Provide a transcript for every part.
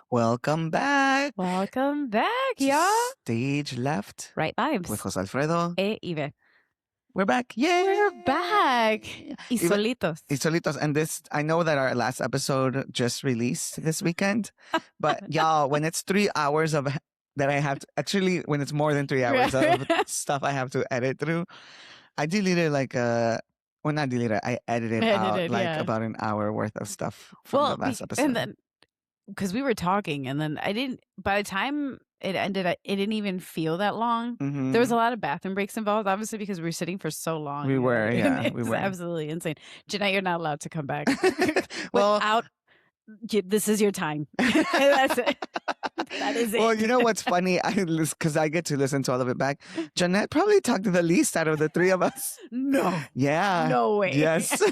Welcome back. Welcome back, to y'all. Stage Left Right vibes. with José Alfredo. Ibet. We're back. Yay! We're back. Y solitos. Y solitos. And this, I know that our last episode just released this weekend, but y'all, when it's 3 hours of that I have to, actually, when it's more than 3 hours of stuff I have to edit through, I deleted well, not deleted, I edited out about an hour worth of stuff from the last episode. And then, because we were talking, and then by the time it ended, it didn't even feel that long. Mm-hmm. There was a lot of bathroom breaks involved, obviously, because we were sitting for so long. We were, yeah. We were. Absolutely insane. Jeanette, you're not allowed to come back. Well, this is your time. That's it. That is it. Well, you know what's funny? Because I get to listen to all of it back. Jeanette probably talked the least out of the three of us. No. Yeah. No way. Yes.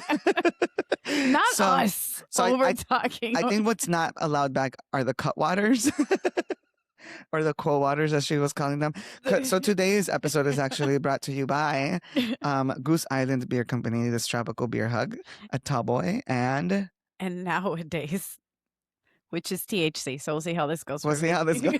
Not us. So we're talking. I think what's not allowed back are the cut waters. Or the cold waters, as she was calling them. So today's episode is actually brought to you by Goose Island Beer Company, this tropical beer hug, a tall boy, and nowadays, which is THC. So we'll see how this goes. We'll see how this goes.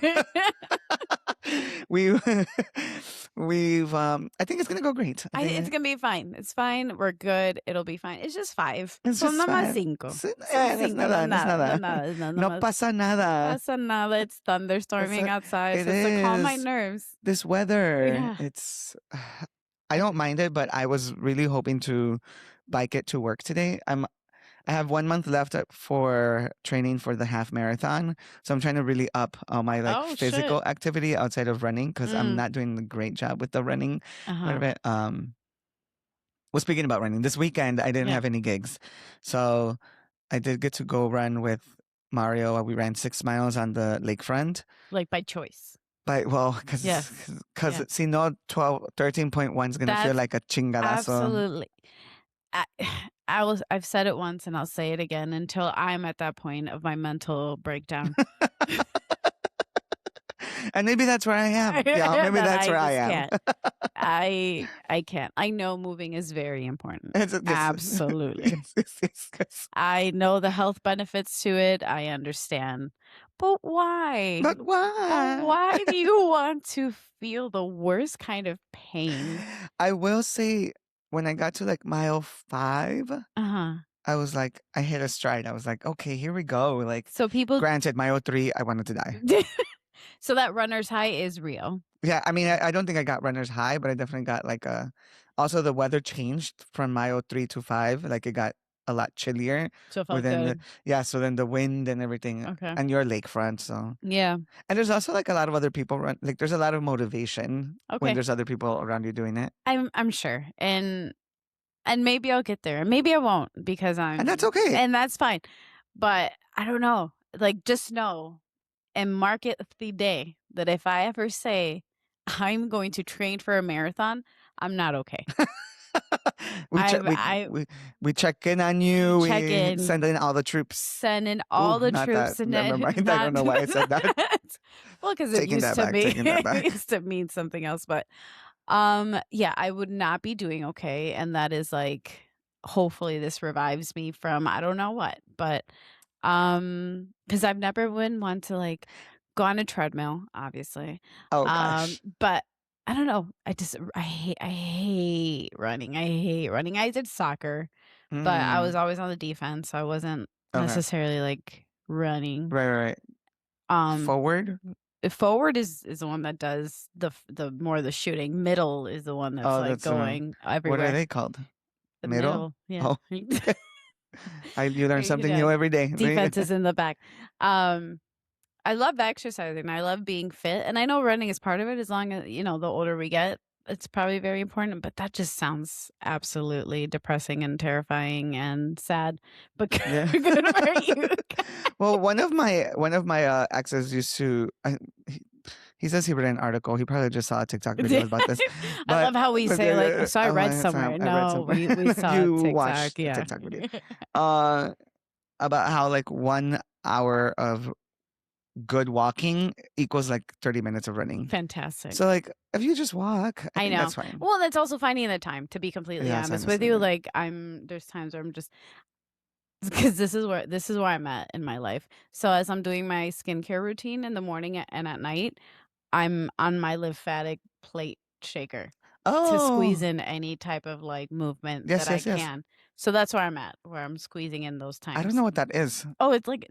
We've I think it's gonna go great. I think it's gonna be fine. It's fine. We're good. It'll be fine. It's just 5. It's just 5. Es nada. No pasa nada. Pasa nada. It's thunderstorming outside. So it's calm my nerves. This weather. Yeah. It's I don't mind it, but I was really hoping to bike it to work today. I have 1 month left for training for the half marathon. So I'm trying to really up my physical activity outside of running, because I'm not doing a great job with the running part of it. Well, speaking about running, this weekend I didn't have any gigs. So I did get to go run with Mario. We ran 6 miles on the lakefront. Like by choice. Because si no, 13.1 is going to feel like a chingadazo. Absolutely. I've said it once and I'll say it again until I'm at that point of my mental breakdown. And maybe that's where I am. Yeah, maybe that's where I am. Can't. I can't. I know moving is very important. Absolutely. Yes. I know the health benefits to it. I understand. But why? Why do you want to feel the worst kind of pain? I will say, when I got to like mile 5, I was like, I hit a stride. I was like, okay, here we go. Like, so people. Granted, mile 3, I wanted to die. So that runner's high is real. Yeah, I mean, I don't think I got runner's high, but I definitely got also the weather changed from mile 3 to 5. Like, it got a lot chillier. So it felt good. So then the wind and everything. Okay. And you're lakefront, so. Yeah. And there's also like a lot of other people run. Like, there's a lot of motivation when there's other people around you doing it. I'm sure. And maybe I'll get there. And maybe I won't, because And that's okay. And that's fine. But I don't know. Like, just know and mark it the day that if I ever say I'm going to train for a marathon, I'm not okay. we check in on you. Check in. Send in all the troops. Send in all the troops. Never mind. I don't know why I said that. Well, because it used to be. It used to mean something else. But yeah, I would not be doing okay. And that is like, hopefully this revives me from I don't know what. But because I've never been one to like go on a treadmill, obviously. Oh gosh. But I don't know. I hate running. I hate running. I did soccer, but I was always on the defense. So I wasn't necessarily like running. Right. Forward? Forward is the one that does the more of the shooting. Middle is the one that's going everywhere. What are they called? The middle. Yeah. Oh. You learn something new every day. Defense is in the back. I love exercising. I love being fit. And I know running is part of it, as long as, the older we get, it's probably very important. But that just sounds absolutely depressing and terrifying and sad. But good for you. Well, one of my exes used to... He says he read an article. He probably just saw a TikTok video about this. I love how we say like, so I read somewhere. No, we saw you TikTok. Watched a TikTok video. About how like 1 hour of good walking equals like 30 minutes of running. Fantastic. So like, if you just walk, I think know. That's fine. Well, that's also finding the time, to be completely honest with you. Like there's times where I'm just, because this is where I'm at in my life. So as I'm doing my skincare routine in the morning and at night, I'm on my lymphatic plate shaker to squeeze Oh, in any type of like movement yes, that I yes, yes. can. So that's where I'm at, where I'm squeezing in those I don't times. know what that is. Oh, it's like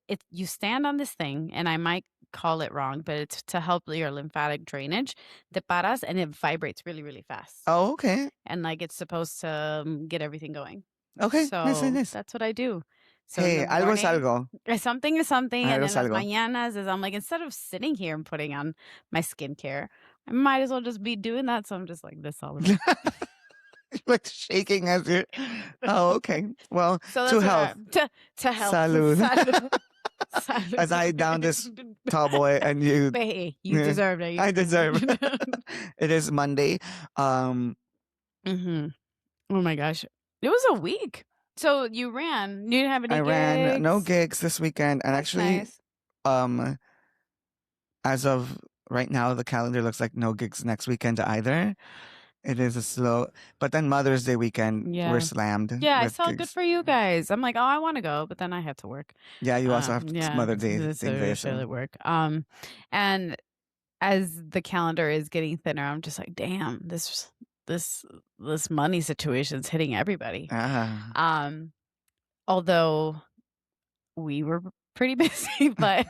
it you stand on this thing, and I might call it wrong, but it's to help your lymphatic drainage. Te paras and it vibrates really, really fast. Oh, okay. And like it's supposed to get everything going. Okay, nice, nice, So nice. that's what I do. So in the Hey, algo es morning, algo. something is something, and Algo then es las algo. mañanas is I'm like instead of sitting here and putting on my skincare, I might as well just be doing that. So I'm just like this all the time. Like shaking as you're. Oh, okay. Well, So to that's what health. to health. Salud. Salud. As I down this Salud. tall boy and you. But hey, you Yeah, deserved it. I deserve. It is Monday. Um, Mhm. Oh my gosh. It was a week. So you ran. You didn't have any I ran no gigs? gigs this weekend, and That's actually, nice. um, as of right now, the calendar looks like no gigs next weekend either. It is a slow, but then Mother's Day weekend, we're Yeah. slammed Yeah, I with saw good gigs. for you guys. I'm like, "Oh, I wanna go," but then I have to work. Yeah, you also have Yeah, Mother's Day it's things, I Charlotte assume. work. And as the calendar is getting thinner, I'm just like, "Damn, this this money situation's hitting everybody." Ah. Um, although we were pretty busy, but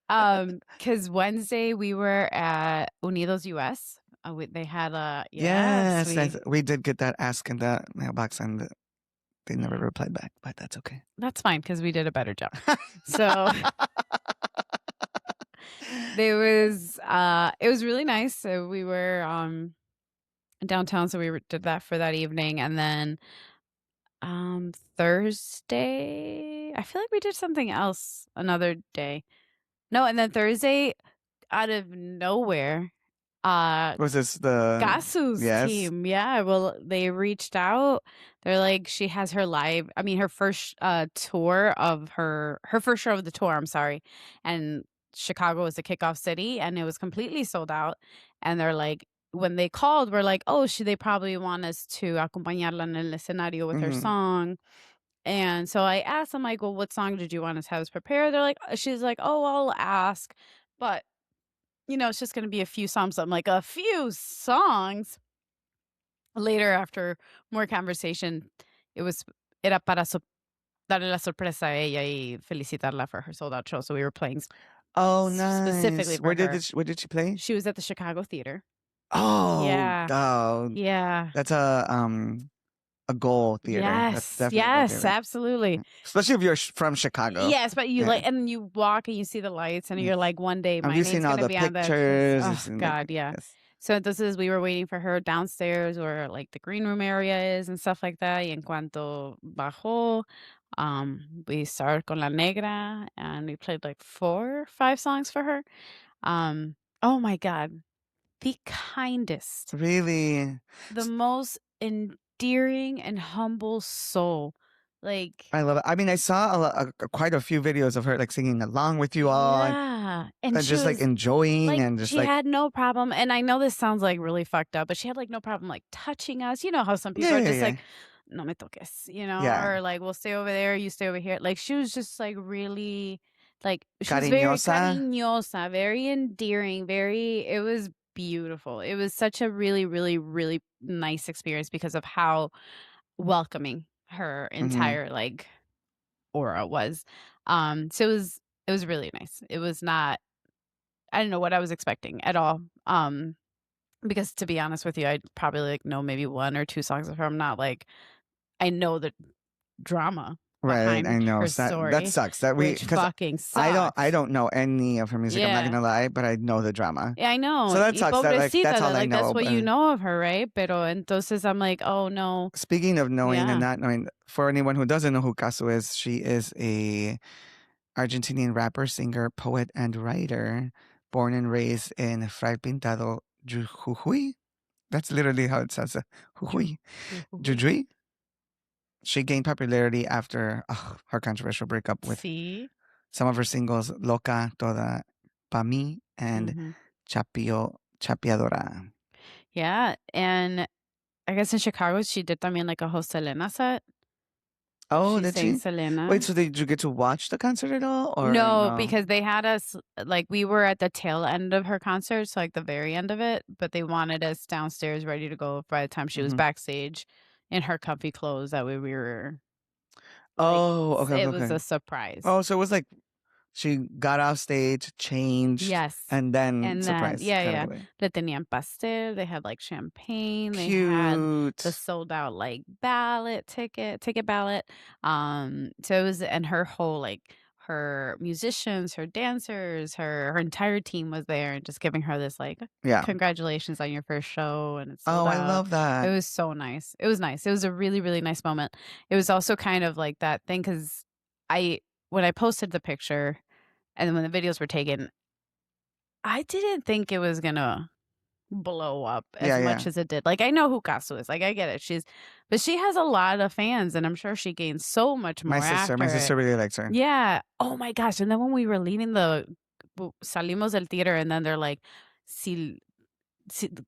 because Wednesday we were at Unidos US. They had a yes, Yes, we did get that ask in the mailbox, and they never replied back, but that's okay. that's fine because we did a better job. So there was it was really nice. So we were downtown, so did that for that evening, and then Thursday I feel like we did something else another day. No, and then Thursday out of nowhere, uh Was this the Gasu's yes? team, yeah, well, they reached out. They're like, she has her her first tour of her first show of the tour, I'm sorry. And Chicago was the kickoff city and it was completely sold out. And they're like, when they called, we're like, oh, should they probably want us to acompañarla en el escenario with her Hmm. song? And so I asked them, like, well, what song did you want us to have us prepare? They're like, she's like, oh, I'll ask. But it's just gonna be a few songs. I'm like, a few songs. Later, after more conversation, it was era para darle la sorpresa a ella y felicitarla for her sold out show. So we were playing Oh, specifically nice. for her. Where did she play? She was at the Chicago Theater. Oh, Yeah. oh, Yeah. that's a goal theater. That's Yes. definitely a goal Yes, theater. absolutely. Especially if you're from Chicago. Yes, but you Yeah. and you walk and you see the lights and Yes. you're like, one day Have my you name's seen all gonna the be on that. pictures? You've Oh seen God, yeah. yes. So entonces we were waiting for her downstairs where like the green room area is and stuff like that. Y en cuanto bajó, we started con La Negra and we played like 4 or 5 songs for her. Oh my God, the kindest, Really? the most endearing and humble soul. Like, I love it. I mean, I saw quite a few videos of her like singing along with you all yeah. And and she just like was enjoying like, and just she like had no problem. And I know this sounds like really fucked up, but she had like no problem like touching us. You know how some people yeah, are yeah, just yeah. like, no me toques, Yeah. or like, we'll stay over there, you stay over here. Like, she was just like really, like, she was very Cariñosa. cariñosa, very endearing, it was beautiful. It was such a really, really, really nice experience because of how welcoming her Mm-hmm. entire like aura was. So it was really nice. It was not I didn't know what I was expecting at all. Because to be honest with you, I'd probably like know maybe 1 or 2 songs of her. I'm not like I know the drama Right, I behind know. her That story, sucks. That we which because fucking I sucks. don't know any of her music. I'm not Yeah. gonna lie, but I know the drama. Yeah, I know. So that Y sucks. That like pobrecita, that's all I like that's know. what you know of her, right? Pero entonces I'm like, oh no. Speaking of knowing and Yeah. not knowing, for anyone who doesn't know who Casu is, she is a Argentinian rapper, singer, poet, and writer, born and raised in Fray Pintado, Jujuy. That's literally how it says. Jujuy. Jujuy. She gained popularity after her controversial breakup with See? some of her singles Loca, Toda, Pa' mí, and Hmm. Chapeadora. Yeah. And I guess in Chicago she did también like a Joselena set. Oh, She did sang she? Selena. Wait, so did you get to watch the concert at all, or No, no? because they had us like we were at the tail end of her concert, so like the very end of it, but they wanted us downstairs ready to go by the time she was Hmm. backstage in her comfy clothes. That way we were like, Oh, okay, okay, it was okay. a surprise. Oh, so it was like she got off stage, changed, Yes. and then And then, surprise, yeah, kind of yeah. way. Le tenían pastel. They had like champagne. They had the Cute. sold out like ticket ballot. So it was, and her whole like her musicians, her dancers, her entire team was there and just giving her this like Yeah. congratulations on your first show and it's Oh, sold I out. love It that. was so nice. It was nice. It was a really, really nice moment. It was also kind of like that thing because when I posted the picture and then when the videos were taken, I didn't think it was gonna blow up as Yeah, much yeah. as it did. Like, I know who Casu is. Like, I get it. But she has a lot of fans, and I'm sure she gained so much My more after sister it. really likes her. Yeah. Oh my gosh. And then when we were leaving salimos del theater, and then they're like,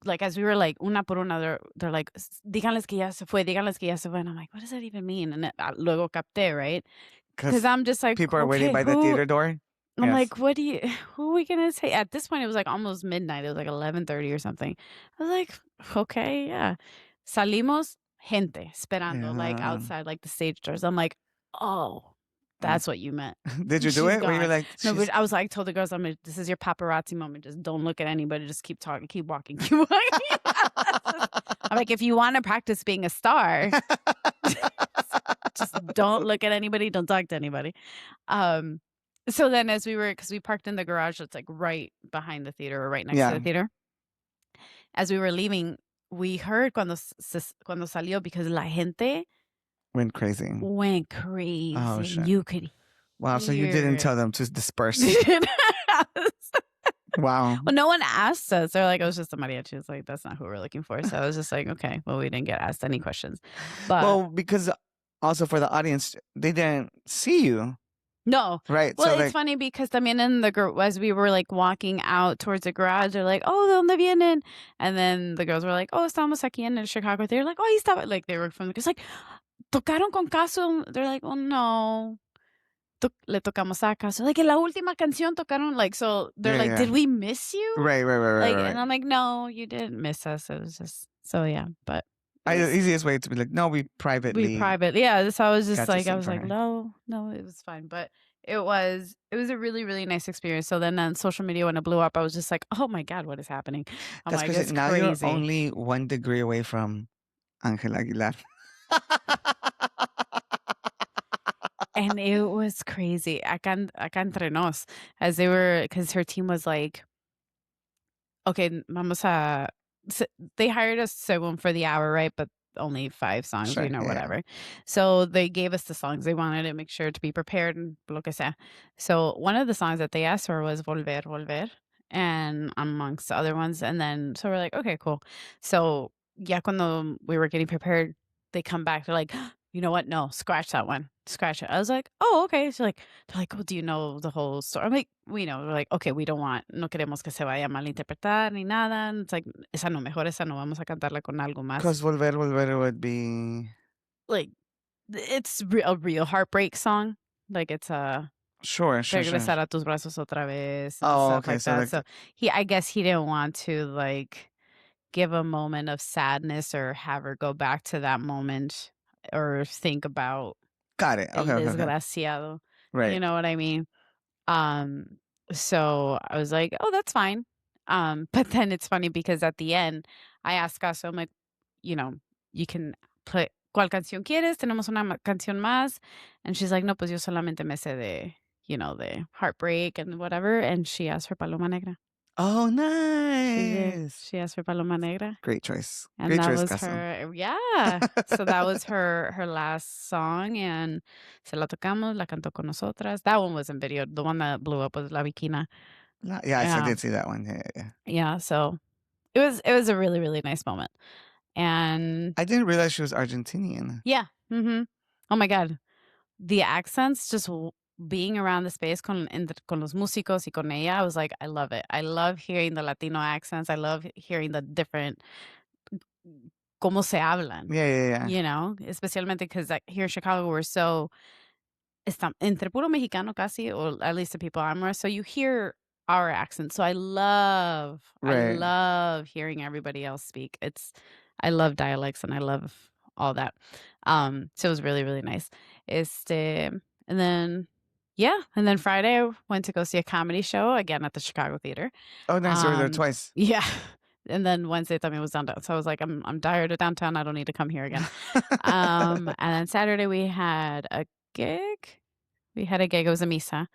like as we were like una por una, they're like, díganles que ya se fue, díganles que ya se fue. And I'm like, what does that even mean? And luego capté, right? Because I'm just like, people are waiting okay, by the who? theater door. I'm Yes. like, who are we gonna say? At this point, it was like almost midnight. It was like 11:30 or something. I was like, okay, yeah. Salimos, gente, esperando, like Yeah. outside, like the stage doors. I'm like, oh, that's what you meant. Did you do She's it? Were you gone. like, No, but I was like, told the girls, this is your paparazzi moment. Just don't look at anybody. Just keep talking, keep walking, keep walking. I'm like, if you want to practice being a star, just don't look at anybody. Don't talk to anybody. So then because we parked in the garage that's like right behind the theater or right next to the theater. As we were leaving, we heard cuando salió because la gente went crazy. Oh, shit. You could Wow, so you didn't tell them to disperse. Wow. Well, no one asked us. They're like, it was just a mariachi. It's like, that's not who we're looking for. So I was just like, okay, well, we didn't get asked any questions. But well, because also for the audience, they didn't see you. No. Right. Well, so it's funny because también in as we were like walking out towards the garage, they're like, oh, ¿de dónde vienen? And then the girls were like, oh, estamos aquí en el Chicago. They're like, oh, ahí estaba. Like they were from, it's like, tocaron con Caso. They're like, oh, no. Le tocamos a Caso. Like, en la última canción tocaron, like, so they're like, did we miss you? Right. Like, and I'm like, no, you didn't miss us. It was just, so yeah, but. The easiest way to be like, no, we privately. Yeah. So I was just like, I was like, no, it was fine. But it was a really, really nice experience. So then on social media, when it blew up, I was just like, oh my God, what is happening? I'm like, it's now crazy. You're only 1 degree away from Ángel Aguilar. And it was crazy. Acá entre nos, as they were, because her team was like, okay, vamos a. They hired us según for the hour, right? But only 5 songs, sure, whatever. So they gave us the songs. They wanted to make sure to be prepared and lo que sea. So one of the songs that they asked for was Volver, Volver, and amongst other ones. And then, so we're like, okay, cool. So ya cuando we were getting prepared, they come back. They're like, you know what? No, scratch that one. Scratch it. I was like, oh, okay. So they're like, well, do you know the whole story? I'm like, we know. We're like, okay, we don't want, no queremos que se vaya a malinterpretar ni nada. And it's like, esa no, mejor esa no, vamos a cantarla con algo más. Because Volver, Volver would be like, it's a real heartbreak song. Like it's a sure. Regresar a tus brazos otra vez and Oh, stuff okay. like So that. So I guess he didn't want to like give a moment of sadness or have her go back to that moment or think about got it. Okay, el okay. desgraciado. Right. You know what I mean? So I was like, oh, that's fine. But then it's funny because at the end, I asked Caso, I'm like, you know, you can play, ¿cuál canción quieres? Tenemos una canción más. And she's like, no, pues yo solamente me sé de, you know, the heartbreak and whatever. And she asked for Paloma Negra. Oh, nice. She asked for Paloma Negra. Great choice. And Great that choice, was Caso. her, yeah. So that was her last song, and se la tocamos, la cantó con nosotras. That one wasn't video. The one that blew up was La Viquina. Yeah, I did see that one. Yeah. Yeah, so it was a really, really nice moment. And I didn't realize she was Argentinian. Yeah. Mm-hmm. Oh my God. The accents, just being around the space con los músicos y con ella, I was like, I love it. I love hearing the Latino accents. I love hearing the different cómo se hablan. Yeah. You know, especialmente because like, here in Chicago, we're so entre puro mexicano casi, or at least the people I'm with. So you hear our accent. So I Right. love hearing everybody else speak. I love dialects and I love all that. So it was really, really nice. And then, yeah. And then Friday I went to go see a comedy show again at the Chicago Theater. Oh, nice. You were there twice. Yeah. And then Wednesday También was downtown. So I was like, I'm tired of downtown. I don't need to come here again. And then Saturday we had a gig. It was a misa.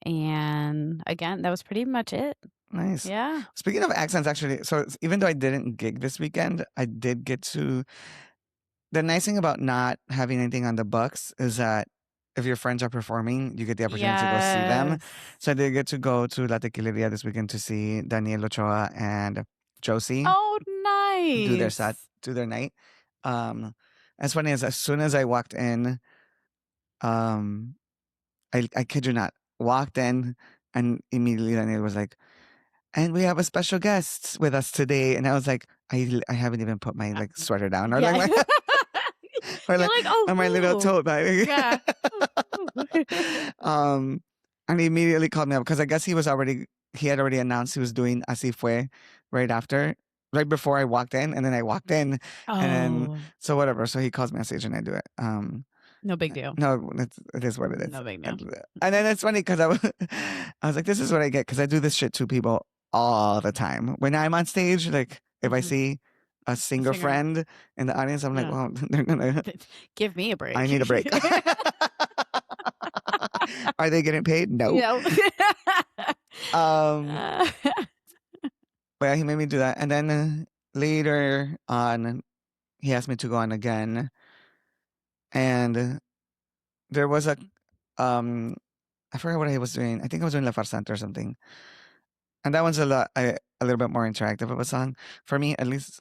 And again, that was pretty much it. Nice. Yeah. Speaking of accents, actually, so even though I didn't gig this weekend, I did get to. The nice thing about not having anything on the books is that if your friends are performing, you get the opportunity to go see them. So I did get to go to La Tequileria this weekend to see Daniel Ochoa and Josie. Oh, nice. Do their night. As funny as soon as I walked in, I kid you not, walked in and immediately Daniel was like, and we have a special guest with us today. And I was like, I haven't even put my like sweater down. Or like, or like, oh, my little tote bag. Yeah. And he immediately called me up because I guess he had already announced he was doing Así Fue right before I walked in. And then I walked in and then, so whatever. So he calls me on stage and I do it. No big deal. No, it is what it is. No big deal. And then it's funny because I was like, this is what I get because I do this shit to people all the time. When I'm on stage, like if I see a singer friend in the audience, I'm like, well, they're gonna give me a break. I need a break. Are they getting paid? No. Well, he made me do that, and then later on, he asked me to go on again, and there was a I forgot what I was doing. I think I was doing La Farsante or something. And that one's a little bit more interactive of a song for me, at least.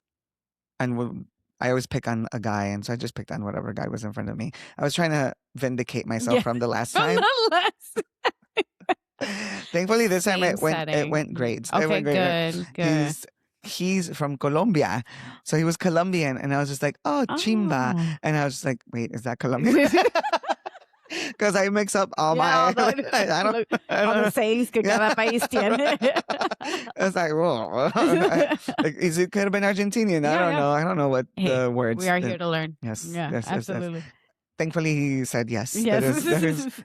And I always pick on a guy, and so I just picked on whatever guy was in front of me. I was trying to vindicate myself from the last time. Thankfully, this time it went great. Okay, it went great. Good. He's from Colombia, so he was Colombian, and I was just like, oh, chimba, and I was just like, wait, is that Colombian? Because I mix up all my all the sayings que cada país tiene. It's like, whoa. It could have been Argentinian. I don't know what the words. We are here to learn. Yes. Yeah, yes, absolutely. Yes. Thankfully, he said yes. Yes.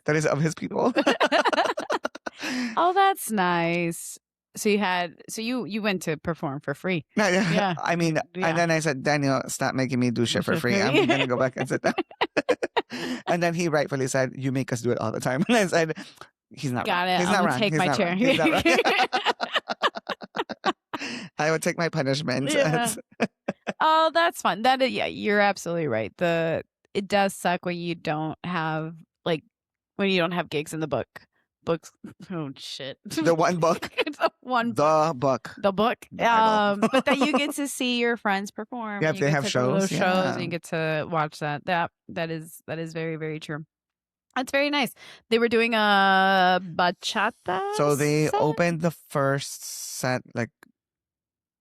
That is of his people. Oh, that's nice. So you went to perform for free. Yeah. I mean, and then I said, Daniel, stop making me do shit for free. I'm gonna go back and sit down. And then he rightfully said, you make us do it all the time. And I said, he's not Got wrong. it. He's not wrong. Take my chair. I would take my punishment. Yeah. Oh, that's fun. You're absolutely right. It does suck when you don't have gigs in the books. Oh shit. The one book. The book. The book. But that you get to see your friends perform. Yeah, if they have shows. And you get to watch that. That is very, very true. That's very nice. They were doing a bachata. So they set? opened the first set like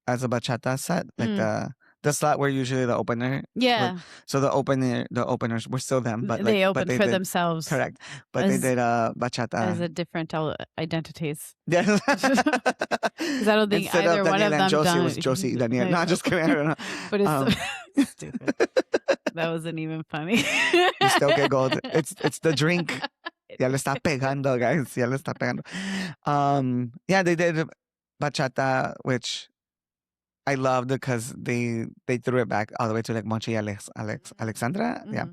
as a bachata set, like the slot where usually the opener. Yeah. So the openers were still them, but they opened for themselves. Correct. But they did bachata as a different identities. Yes. Because I don't think instead either of one Daniel of and them Josie was Josie Daniel. No, just kidding. I don't know. But it's stupid. That wasn't even funny. You still giggled. It's the drink. Ya le está pegando, guys. Ya le está pegando. Yeah, they did bachata, which I loved because they threw it back all the way to like Monchi Alexandra. Mm-hmm. Yeah.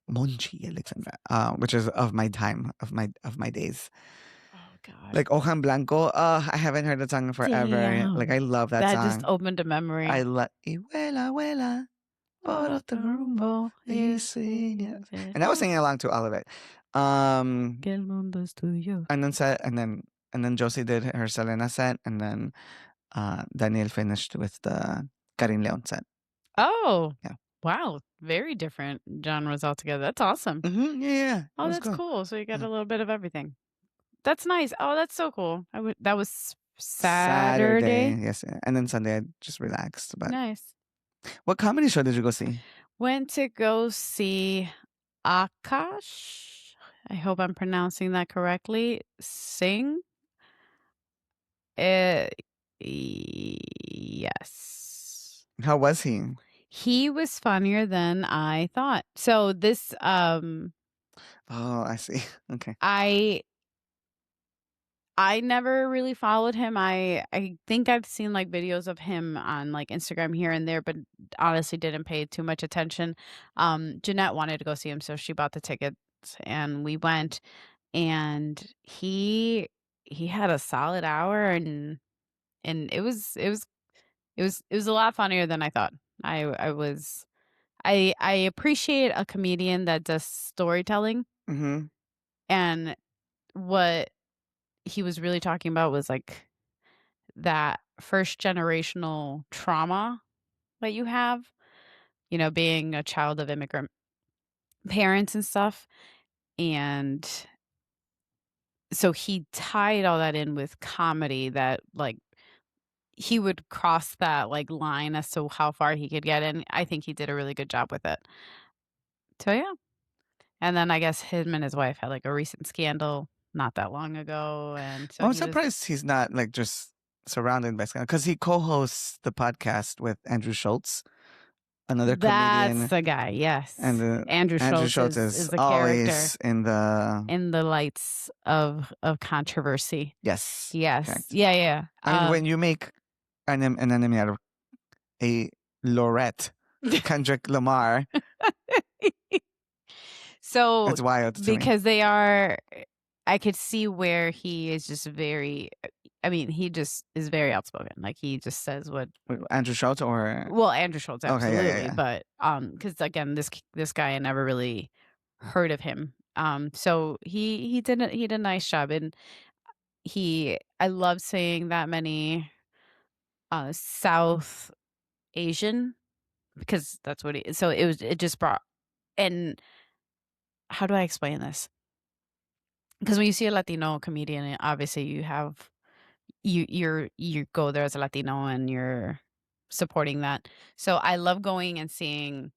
Monchi Alexandra. Which is of my time, of my days. Oh God. Like Ojan Blanco. I haven't heard that song in forever. Damn. Like I love that song. That just opened a memory. I love Huela, por otro rumbo, y sigue. And I was singing along to all of it. Que el mundo es tuyo. And then Josie did her Selena set, and then Daniel finished with the Karin Leon set. Oh, yeah! Wow, very different genres altogether. That's awesome. Mm-hmm. Yeah. Oh, that's cool. So you got a little bit of everything. That's nice. Oh, that's so cool. That was Saturday. Yes, and then Sunday I just relaxed. But nice. What comedy show did you go see? Went to go see Akash. I hope I'm pronouncing that correctly. Sing. Yes. How was he? He was funnier than I thought. So this Oh, I see. Okay. I never really followed him. I think I've seen like videos of him on like Instagram here and there, but honestly didn't pay too much attention. Jeanette wanted to go see him, so she bought the tickets and we went, and he had a solid hour, and it was a lot funnier than I thought. I appreciate a comedian that does storytelling, Mm-hmm. and what he was really talking about was like that first generational trauma that you have, being a child of immigrant parents and stuff. And so he tied all that in with comedy, that like he would cross that like line as to how far he could get. And I think he did a really good job with it. So yeah. And then I guess him and his wife had like a recent scandal not that long ago. And so I'm surprised he's not like just surrounded by scandal, because he co-hosts the podcast with Andrew Schultz, another comedian. That's the guy, yes. And Andrew Schultz is the always character in the lights of controversy. Yes. Yes. Correct. Yeah. I mean, when you make an enemy out of a Lorette, Kendrick Lamar, so it's wild to because me. I could see where he is just very, I mean, he just is very outspoken. Like he just says what Andrew Schultz or Andrew Schultz, absolutely. Okay, yeah. But because again, this guy, I never really heard of him. So he did a nice job, and I love seeing that many South Asian, because that's what so it just brought. And how do I explain this? Because when you see a Latino comedian, obviously you have you go there as a Latino and you're supporting that. So I love going and seeing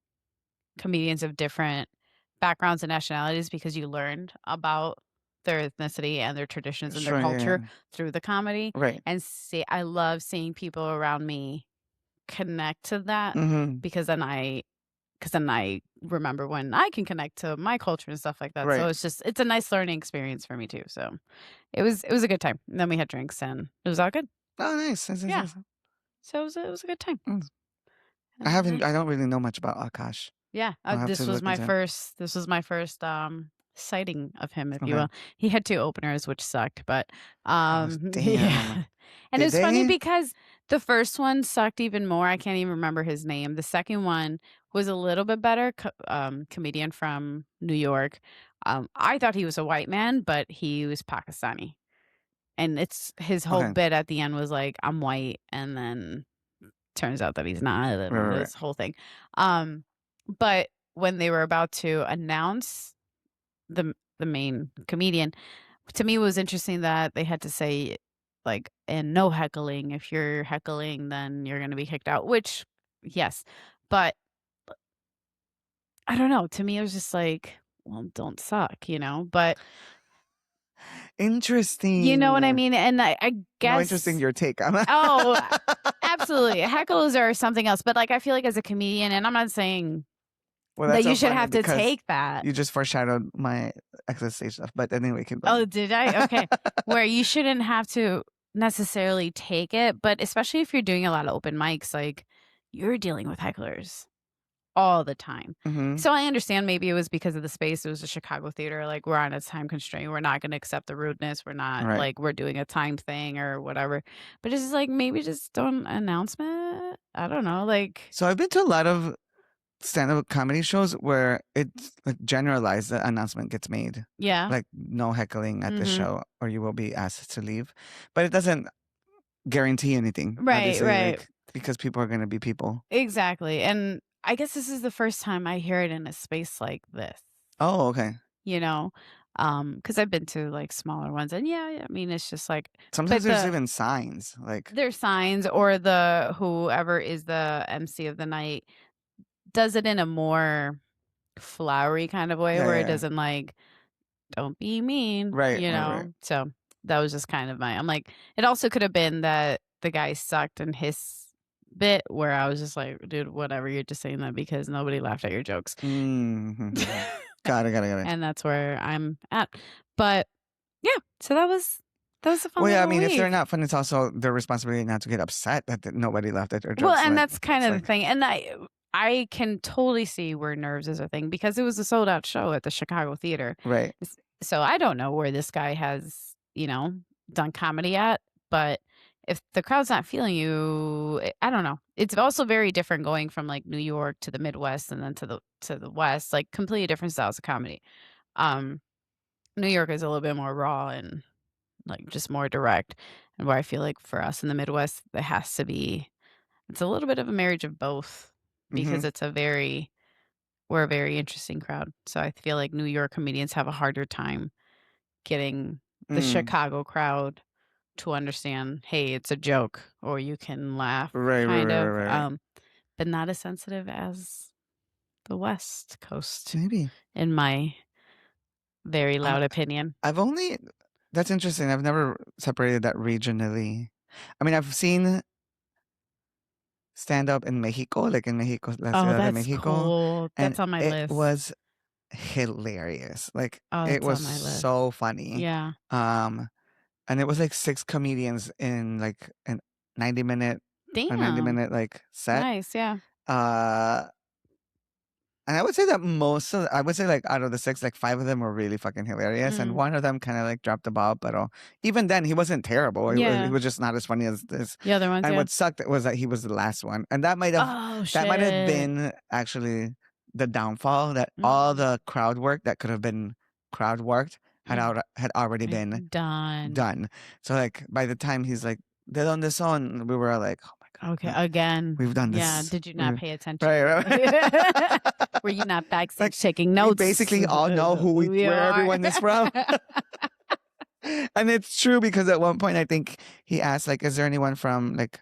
comedians of different backgrounds and nationalities, because you learned about their ethnicity and their traditions and their culture through the comedy. Right. And I love seeing people around me connect to that, because then I remember when I can connect to my culture and stuff like that. Right. So it's a nice learning experience for me too. So it was a good time. And then we had drinks and it was all good. Oh, nice. Yeah. So it was a good time. I don't really know much about Akash. Yeah. This was my first sighting of him, if you will. He had 2 openers, which sucked, but damn. Yeah. And it was funny because the first one sucked even more. I can't even remember his name. The second one was a little bit better. Comedian from New York. I thought he was a white man, but he was Pakistani. And it's his whole bit at the end was like, I'm white, and then turns out that he's not. This whole thing. But when they were about to announce the main comedian, to me it was interesting that they had to say like, and no heckling. If you're heckling, then you're going to be kicked out, which yes, but I don't know. To me, it was just like, well, don't suck, but interesting. You know what I mean? And I guess no, interesting your take. Oh, absolutely. Heckles are something else, but like I feel like as a comedian, and I'm not saying that you should have to take that. You just foreshadowed my exercise stuff, but anyway, keep going. Oh, did I? Okay. Where you shouldn't have to necessarily take it, but especially if you're doing a lot of open mics, like you're dealing with hecklers all the time. So I understand maybe it was because of the space. It was a Chicago theater. Like we're on a time constraint. We're not going to accept the rudeness. We're not like we're doing a time thing or whatever. But it's just like maybe just don't announcement. I don't know. Like so I've been to a lot of stand-up comedy shows where it's like generalized, the announcement gets made. Yeah. Like no heckling at the show or you will be asked to leave. But it doesn't guarantee anything. Right. Like, because people are going to be people. Exactly. And I guess this is the first time I hear it in a space like this. Oh, okay. Because I've been to like smaller ones, and yeah, I mean it's just like, Sometimes but there's even signs like there's signs, or the whoever is the MC of the night does it in a more flowery kind of way yeah, where it yeah. doesn't like, don't be mean, Right, you right, right. know? So that was just kind of I'm like, it also could have been that the guy sucked in his bit where I was just like, dude, whatever, you're just saying that because nobody laughed at your jokes. Mm-hmm. Got it, got it, got it. And that's where I'm at. But yeah, so that was a fun Well, yeah, I little mean, if they're week. not fun, it's also their responsibility not to get upset that nobody laughed at their Well, jokes. and Like, that's kind it's of the like, thing. And I can totally see where nerves is a thing because it was a sold out show at the Chicago Theater. right. So I don't know where this guy has, done comedy at, but if the crowd's not feeling you, I don't know. It's also very different going from like New York to the Midwest and then to the West, like completely different styles of comedy. Um New York is a little bit more raw and like just more direct. And where I feel like for us in the Midwest, there has to be it's a little bit of a marriage of both Mm-hmm. because we're a very interesting crowd. So I feel like New York comedians have a harder time getting the Mm. Chicago crowd to understand, hey, it's a joke or you can laugh Right, right, kind right, of, right, right. but not as sensitive as the West Coast, Maybe. in my very Uh, loud opinion. I've only, that's interesting. I've never separated that regionally. I mean, I've seen stand up in Mexico, like in Mexico, La Oh, Ciudad de that's Mexico, cool. and That's on my it list. was hilarious. Like, Oh, it that's was on my list. so funny. Yeah. Um, and it was like six comedians in like an 90 minute a 90 Damn. minute like set. Nice. Yeah. Uh, and I would say that I would say like out of the six, like five of them were really fucking hilarious, and Mm. one of them kind of like dropped the ball. But even then, he wasn't terrible. He Yeah. was just not as funny as this. The other ones, And yeah. what sucked was that he was the last one, and Oh, that might have shit. been actually the downfall. That all Mm. the crowd work that could have been crowd worked Mm. had already Like, been done. done. So like by the time he's like, "De donde son?" we were like, "Oh my god, Okay, again. we've done Yeah, this." did you not pay attention? Right, right. Were you not Like, backstage taking we notes? basically all know Who we where are. everyone is from. And it's true because at one point I think he asked like, "Is there anyone from like?"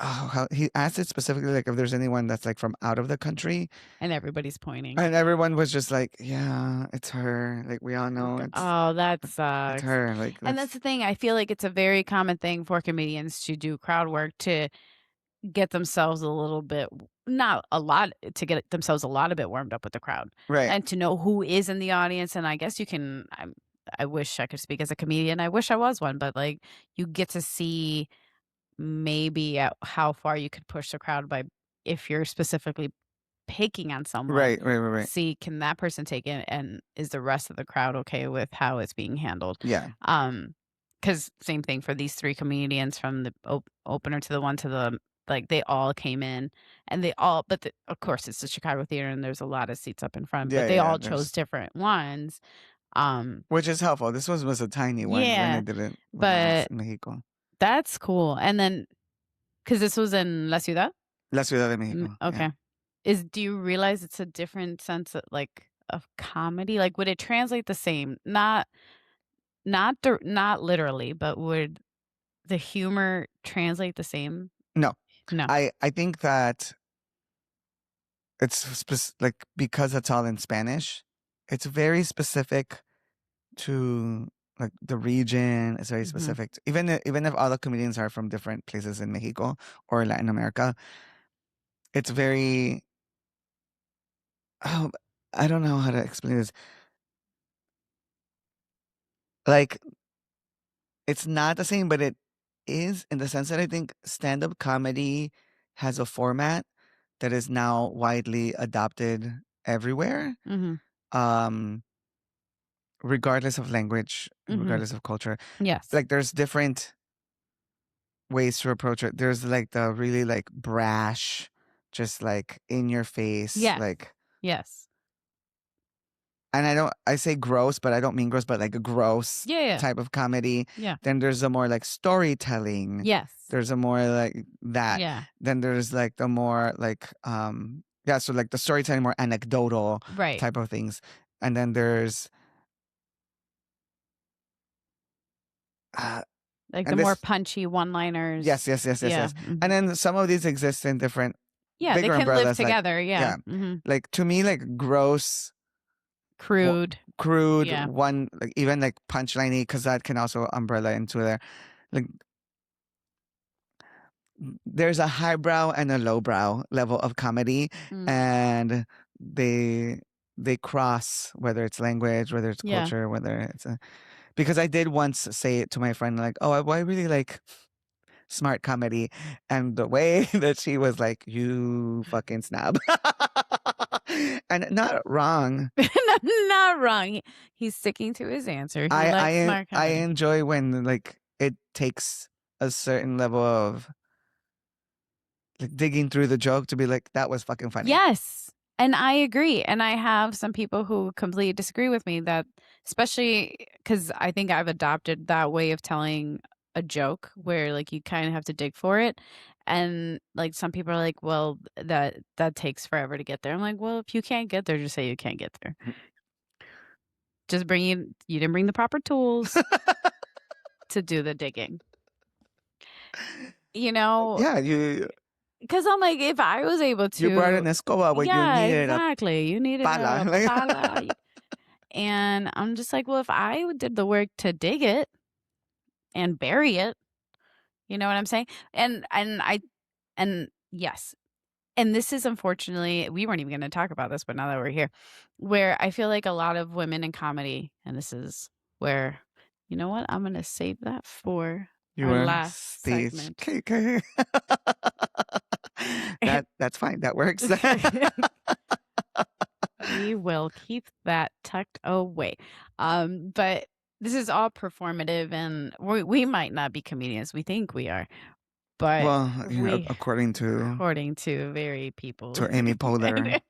Oh, he asked it specifically like if there's anyone that's like from out of the country, And everybody's pointing. and everyone was just like, "Yeah, it's her." Like we all know Oh, that it's sucks. her. Like And that's the thing, I feel like it's a very common thing for comedians to do crowd work to get themselves a little bit, not a lot, to get themselves a lot of bit warmed up with the crowd right, and to know who is in the audience. And I guess you can, I wish I could speak as a comedian. I wish I was one, but like you get to see maybe at how far you could push the crowd by, if you're specifically picking on someone, right, right, right, right. see can that person take it and is the rest of the crowd okay with how it's being handled. Yeah, Because same thing for these three comedians from the opener to the one to the, like they all came in and they all, but of course it's the Chicago Theater and there's a lot of seats up in front, yeah, but yeah. they Yeah, all chose different ones. which is helpful. This was a tiny one when I Yeah, did it when I was but in Mexico, that's cool. And then because this was in La Ciudad. La Ciudad de Mexico. Yeah. Okay. Do you realize it's a different sense of like of comedy? Like would it translate the same? Not literally, but would the humor translate the same? No, No. I think that like because it's all in Spanish, it's very specific to like the region. It's very Mhm. specific. Even if all the comedians are from different places in Mexico or Latin America, it's very. Oh, I don't know how to explain this. Like it's not the same, but it is in the sense that I think stand-up comedy has a format that is now widely adopted everywhere. Mhm. Um, regardless of language, Mhm. regardless of culture. Yes. Like there's different ways to approach it. There's like the really like brash, just like in your face, Yes. like, Yes. and I say gross, but I don't mean gross, but like a gross Yeah, yeah. type of comedy. Yeah. Then there's a more like storytelling. Yes. There's a more like that. Yeah. Then there's like the more like yeah, so like the storytelling more anecdotal Right. type of things. And then there's like the more punchy one-liners. Yes. Mm-hmm. And then some of these exist in different bigger they can umbrellas, live together. Like, yeah. Mm-hmm. Like to me, like gross, crude, one, like even like punchliney, because that can also umbrella into there. Like there's a highbrow and a lowbrow level of comedy, and they cross, whether it's language, whether it's culture, whether it's because I did once say it to my friend, like, oh, I really like smart comedy, and the way that she was like, you fucking snob. And not wrong. Not wrong. He's sticking to his answer. He likes smart comedy. I enjoy when like it takes a certain level of like digging through the joke to be like, that was fucking funny. Yes. And I agree. And I have some people who completely disagree with me, that especially because I think I've adopted that way of telling a joke where like you kind of have to dig for it. And like some people are like, well, that takes forever to get there. I'm like, well, if you can't get there, just say you can't get there. Just you didn't bring the proper tools to do the digging. You know? Yeah, because I'm like, if I was able to, you brought an escoba when you needed exactly. You needed pala. a pala. And I'm just like, well, if I did the work to dig it and bury it, you know what I'm saying? And yes. And this is, unfortunately, we weren't even going to talk about this, but now that we're here, where I feel like a lot of women in comedy, and this is where, you know what? I'm going to save that for our last segment. Okay. That's fine. That works. We will keep that tucked away. But this is all performative, and we might not be comedians. We think we are. But well, according to very people. To Amy Poehler.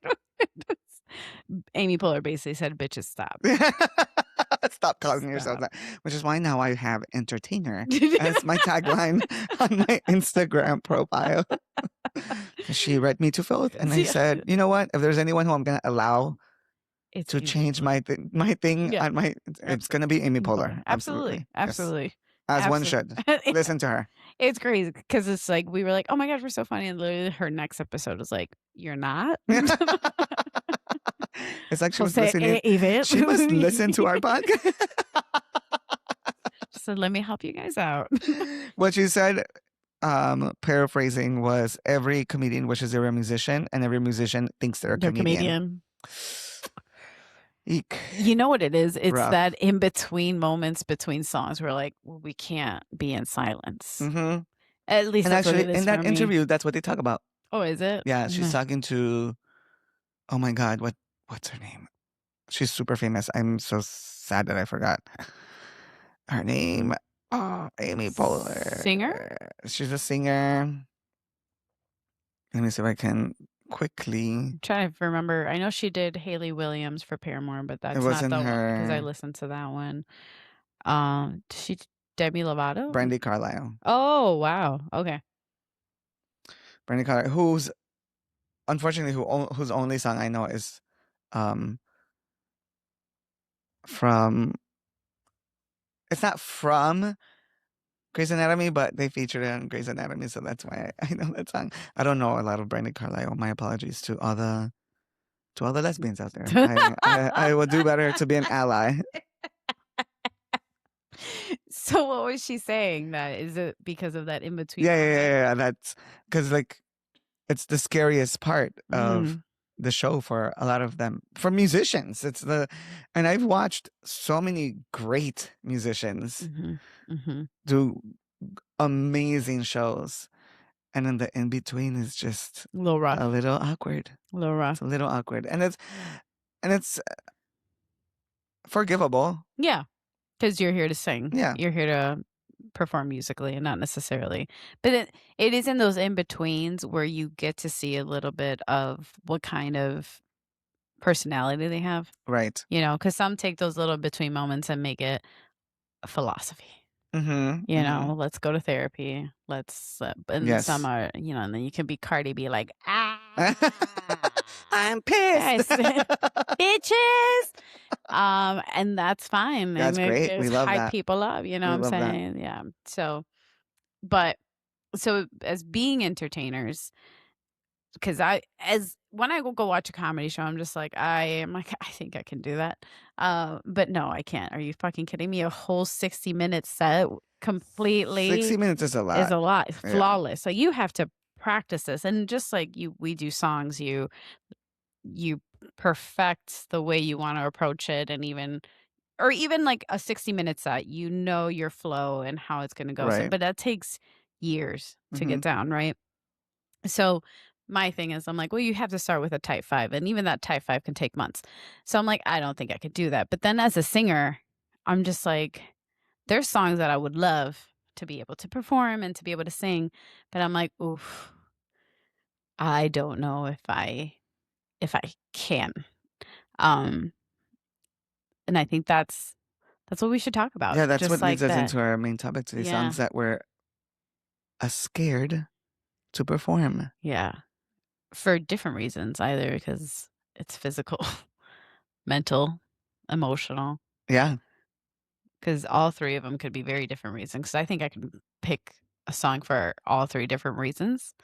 Amy Poehler basically said, bitches, stop. Stop calling yourself that. Which is why now I have entertainer as my tagline on my Instagram profile. She read me to filth, and I said, you know what? If there's anyone who I'm going to allow to change my thing on my, it's going to be Amy Poehler. Absolutely. Yes. As one should. Listen to her. It's crazy because it's like, we were like, oh my gosh, we're so funny. And literally her next episode was like, you're not? It's like she was listening. She must listen to our podcast. So let me help you guys out. What she said, paraphrasing, was every comedian wishes they were a musician, and every musician thinks they're a comedian. Eek. You know what it is? It's rough. That in between moments between songs, we're like, well, we can't be in silence. Mm-hmm. At least, and that's actually, what it is in that interview, that's what they talk about. Oh, is it? Yeah, she's talking to, oh my God, what's her name? She's super famous. I'm so sad that I forgot her name. Oh, Amy Poehler. Singer? She's a singer. Let me see if I can quickly. I'm trying to remember. I know she did Hayley Williams for Paramore, but that's not the one because I listened to that one. She Demi Lovato? Brandi Carlile. Oh, wow. Okay. Brandi Carlile, who's unfortunately whose only song I know is from, it's not from Grey's Anatomy, but they featured it on Grey's Anatomy, so that's why I know that song. I don't know a lot of Brandi Carlile. My apologies to all the lesbians out there. I will do better to be an ally. So what was she saying? That is it because of that in between? Yeah. That's because like it's the scariest part of the show for a lot of them, for musicians. And I've watched so many great musicians do amazing shows, and then the in between is just a little rough, a little awkward, It's a little awkward, and it's forgivable. Yeah, because you're here to sing. Yeah, you're here to perform musically, and not necessarily. But it is in those in betweens where you get to see a little bit of what kind of personality they have. Right. You know, because some take those little between moments and make it a philosophy. You know, let's go to therapy. And some are, you know, and then you can be Cardi B, like, I'm pissed, bitches. And that's fine. That's And it great. We just love hype that. people up, you know We what I'm love that. saying? Yeah. But so as being entertainers, because as when I go watch a comedy show, I'm just like, I think I can do that. But no, I can't. Are you fucking kidding me? A whole 60-minute set 60 completely minutes is a is lot. a lot. Yeah. Flawless. So you have to practice this. And just like we do songs, you perfect the way you want to approach it, and even like a 60-minute set, you know your flow and how it's going to go. So, Right. but that takes years to Mm-hmm. get down, right? So my thing is, I'm like, well, you have to start with a type 5, and even that type 5 can take months. So I'm like, I don't think I could do that. But then as a singer, I'm just like, there's songs that I would love to be able to perform and to be able to sing, but I'm like, oof, I don't know if I can. Um, and I think that's what we should talk about, Yeah, that's just what leads like us that. into our main topic today, Yeah, songs that we're scared to perform. yeah, for different reasons, either because it's physical, mental, emotional. Yeah. Because all three of them could be very different reasons. Because I think I can pick a song for all three different reasons.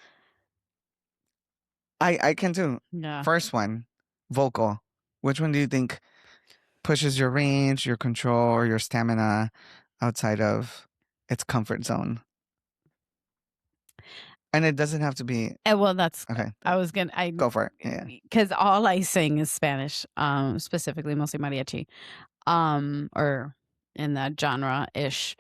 I can too. Yeah. First one, vocal. Which one do you think pushes your range, your control, or your stamina outside of its comfort zone? And it doesn't have to be And well, that's okay. I was gonna Go for it. Yeah. because all I sing is Spanish, specifically mostly mariachi, or in that genre ish.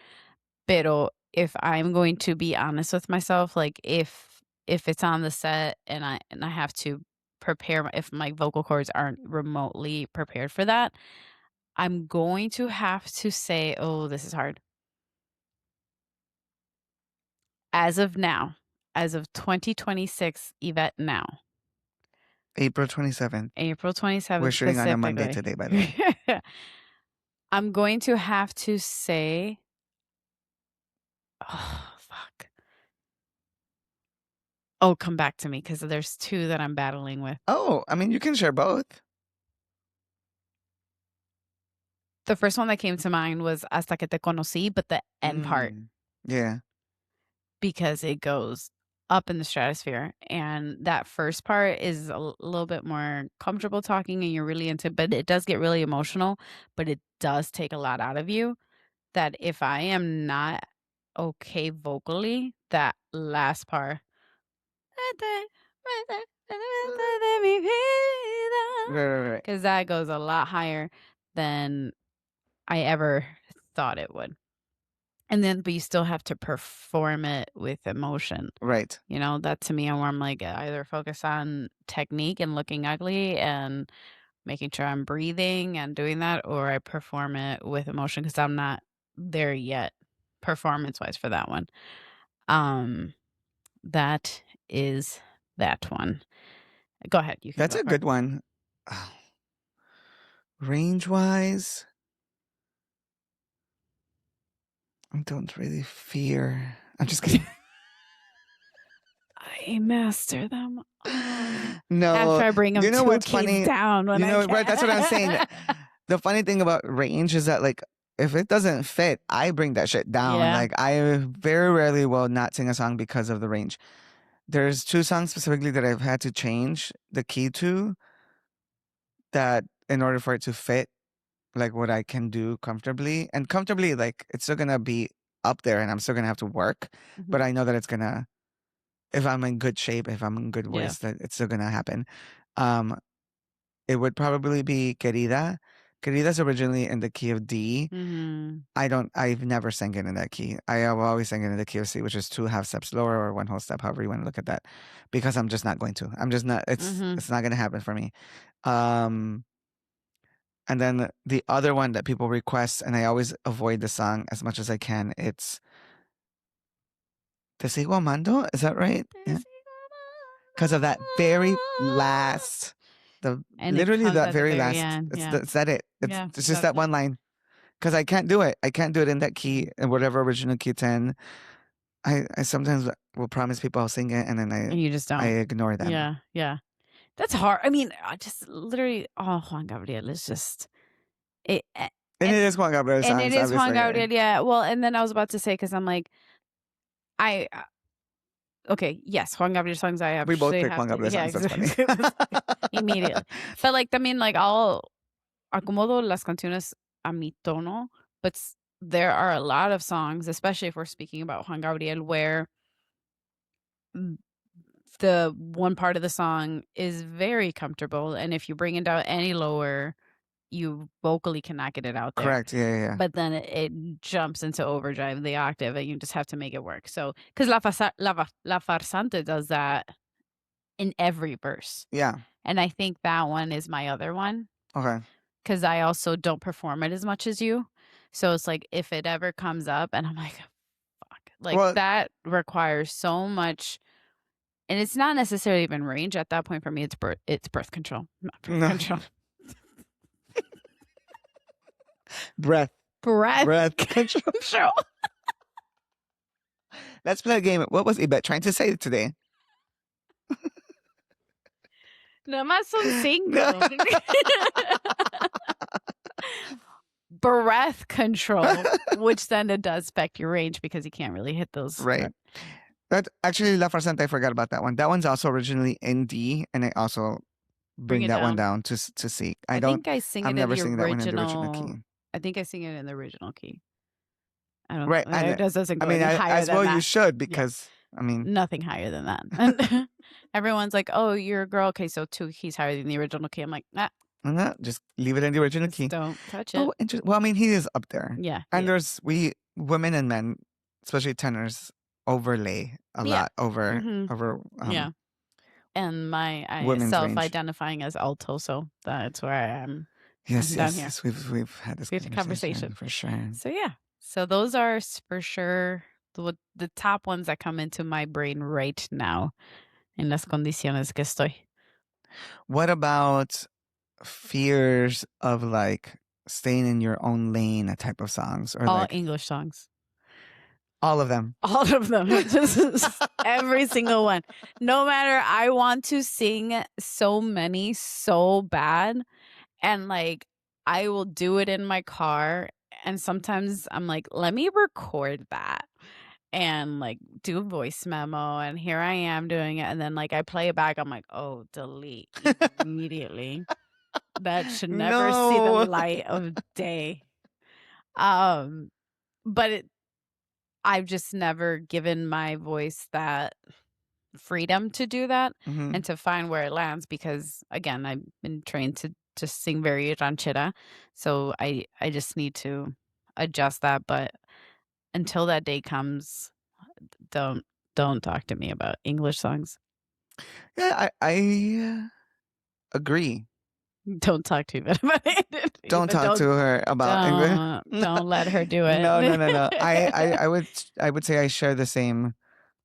Pero if I'm going to be honest with myself, like if it's on the set and I have to prepare if my vocal cords aren't remotely prepared for that, I'm going to have to say, oh, this is hard. As of now, as of 2026, Yvette now, April 27th. April We're 27th shooting on a Monday specifically. today, by the way. I'm going to have to say, oh, fuck. Oh, come back to me because there's two that I'm battling with. Oh, I mean, you can share both. The first one that came to mind was Hasta que te conocí, but the end part, Yeah. because it goes up in the stratosphere. And that first part is a little bit more comfortable talking and you're really into, but it does get really emotional, but it does take a lot out of you. That if I am not okay vocally, that last part, Right. because that goes a lot higher than I ever thought it would. And then, but you still have to perform it with emotion. Right. You know, that to me, I'm like, either focus on technique and looking ugly and making sure I'm breathing and doing that, or I perform it with emotion because I'm not there yet, performance wise for that one. That is that one. Go ahead, you can That's go a for it. good one. Range wise, I don't really fear. I'm just kidding. I master them all. No. After I bring them You know 2 what's keys funny? down when You I know, can. right? That's what I'm saying. The funny thing about range is that, like, if it doesn't fit, I bring that shit down. Yeah. Like, I very rarely will not sing a song because of the range. There's 2 songs specifically that I've had to change the key to, that in order for it to fit, like, what I can do comfortably. And comfortably, like, it's still gonna be up there and I'm still gonna have to work, but I know that it's gonna, if I'm in good shape, if I'm in good Yeah. voice, that it's still gonna happen. It would probably be Querida. Querida's originally in the key of D. I've never sang it in that key. I have always sang it in the key of C, which is 2 half steps lower or 1 whole step, however you want to look at that, because I'm just not going to. I'm just not, it's not going to happen for me. And then the other one that people request, and I always avoid the song as much as I can, it's Te sigo amando. Is that right? Yeah. Because of that very last, literally that very last. It's that it. It's just that one line. Because I can't do it. I can't do it in that key, in whatever original key it's in. I sometimes will promise people I'll sing it, and then And you just don't. I ignore them. Yeah, yeah. That's hard. I mean, just literally, oh, Juan Gabriel is just, And it is Juan Gabriel songs, and it is Juan obviously. Gabriel, yeah. Well, and then I was about to say, because I'm like, okay, yes, Juan Gabriel songs I We both actually pick have Juan to, Gabriel yeah, songs. That's funny. exactly. Immediately. But like, también, like, I'll acomodo las canciones a mi tono, but there are a lot of songs, especially if we're speaking about Juan Gabriel, where the one part of the song is very comfortable, and if you bring it down any lower, you vocally cannot get it out there. Correct. Yeah. But then it jumps into overdrive, the octave, and you just have to make it work. So, because La Farsante does that in every verse. Yeah. And I think that one is my other one. Okay. Because I also don't perform it as much as you. So it's like, if it ever comes up and I'm like, fuck, like that requires so much. And it's not necessarily even range at that point for me. It's birth control, not birth control. Breath control. Let's play a game. What was Ibet trying to say today? Nada más son 5. Breath control, which then it does affect your range because you can't really hit those. Right. That actually, La Farsante, I forgot about that one. That one's also originally in D, and I also bring that one down to C. I think I sing it in the original key. I think I sing it in the original key. I don't. Right. It doesn't go any higher as than well that. You should, because I mean, nothing higher than that. And everyone's like, "Oh, you're a girl." Okay, so 2 keys higher than the original key. I'm like, nah. No, just leave it in the original key. Don't touch it. Oh, well, I mean, he is up there. Yeah. And there's women and men, especially tenors, overlay a lot over yeah. And my self-identifying as alto, so that's where I am. Yes. We've had this conversation for sure. So yeah, so those are for sure the top ones that come into my brain right now, en las condiciones que estoy. What about fears of like staying in your own lane type of songs, or all like English songs? All of them. Every single one. No matter, I want to sing so many so bad, and like I will do it in my car, and sometimes I'm like, let me record that and like do a voice memo, and here I am doing it, and then like I play it back, I'm like, oh, delete immediately. That should never see the light of day. But I've just never given my voice that freedom to do that and to find where it lands, because again, I've been trained to just sing very ranchera, so I just need to adjust that. But until that day comes, don't talk to me about English songs. Yeah, I agree. Don't talk to me about it. Don't talk to her about English. Don't let her do it. No. I would say I share the same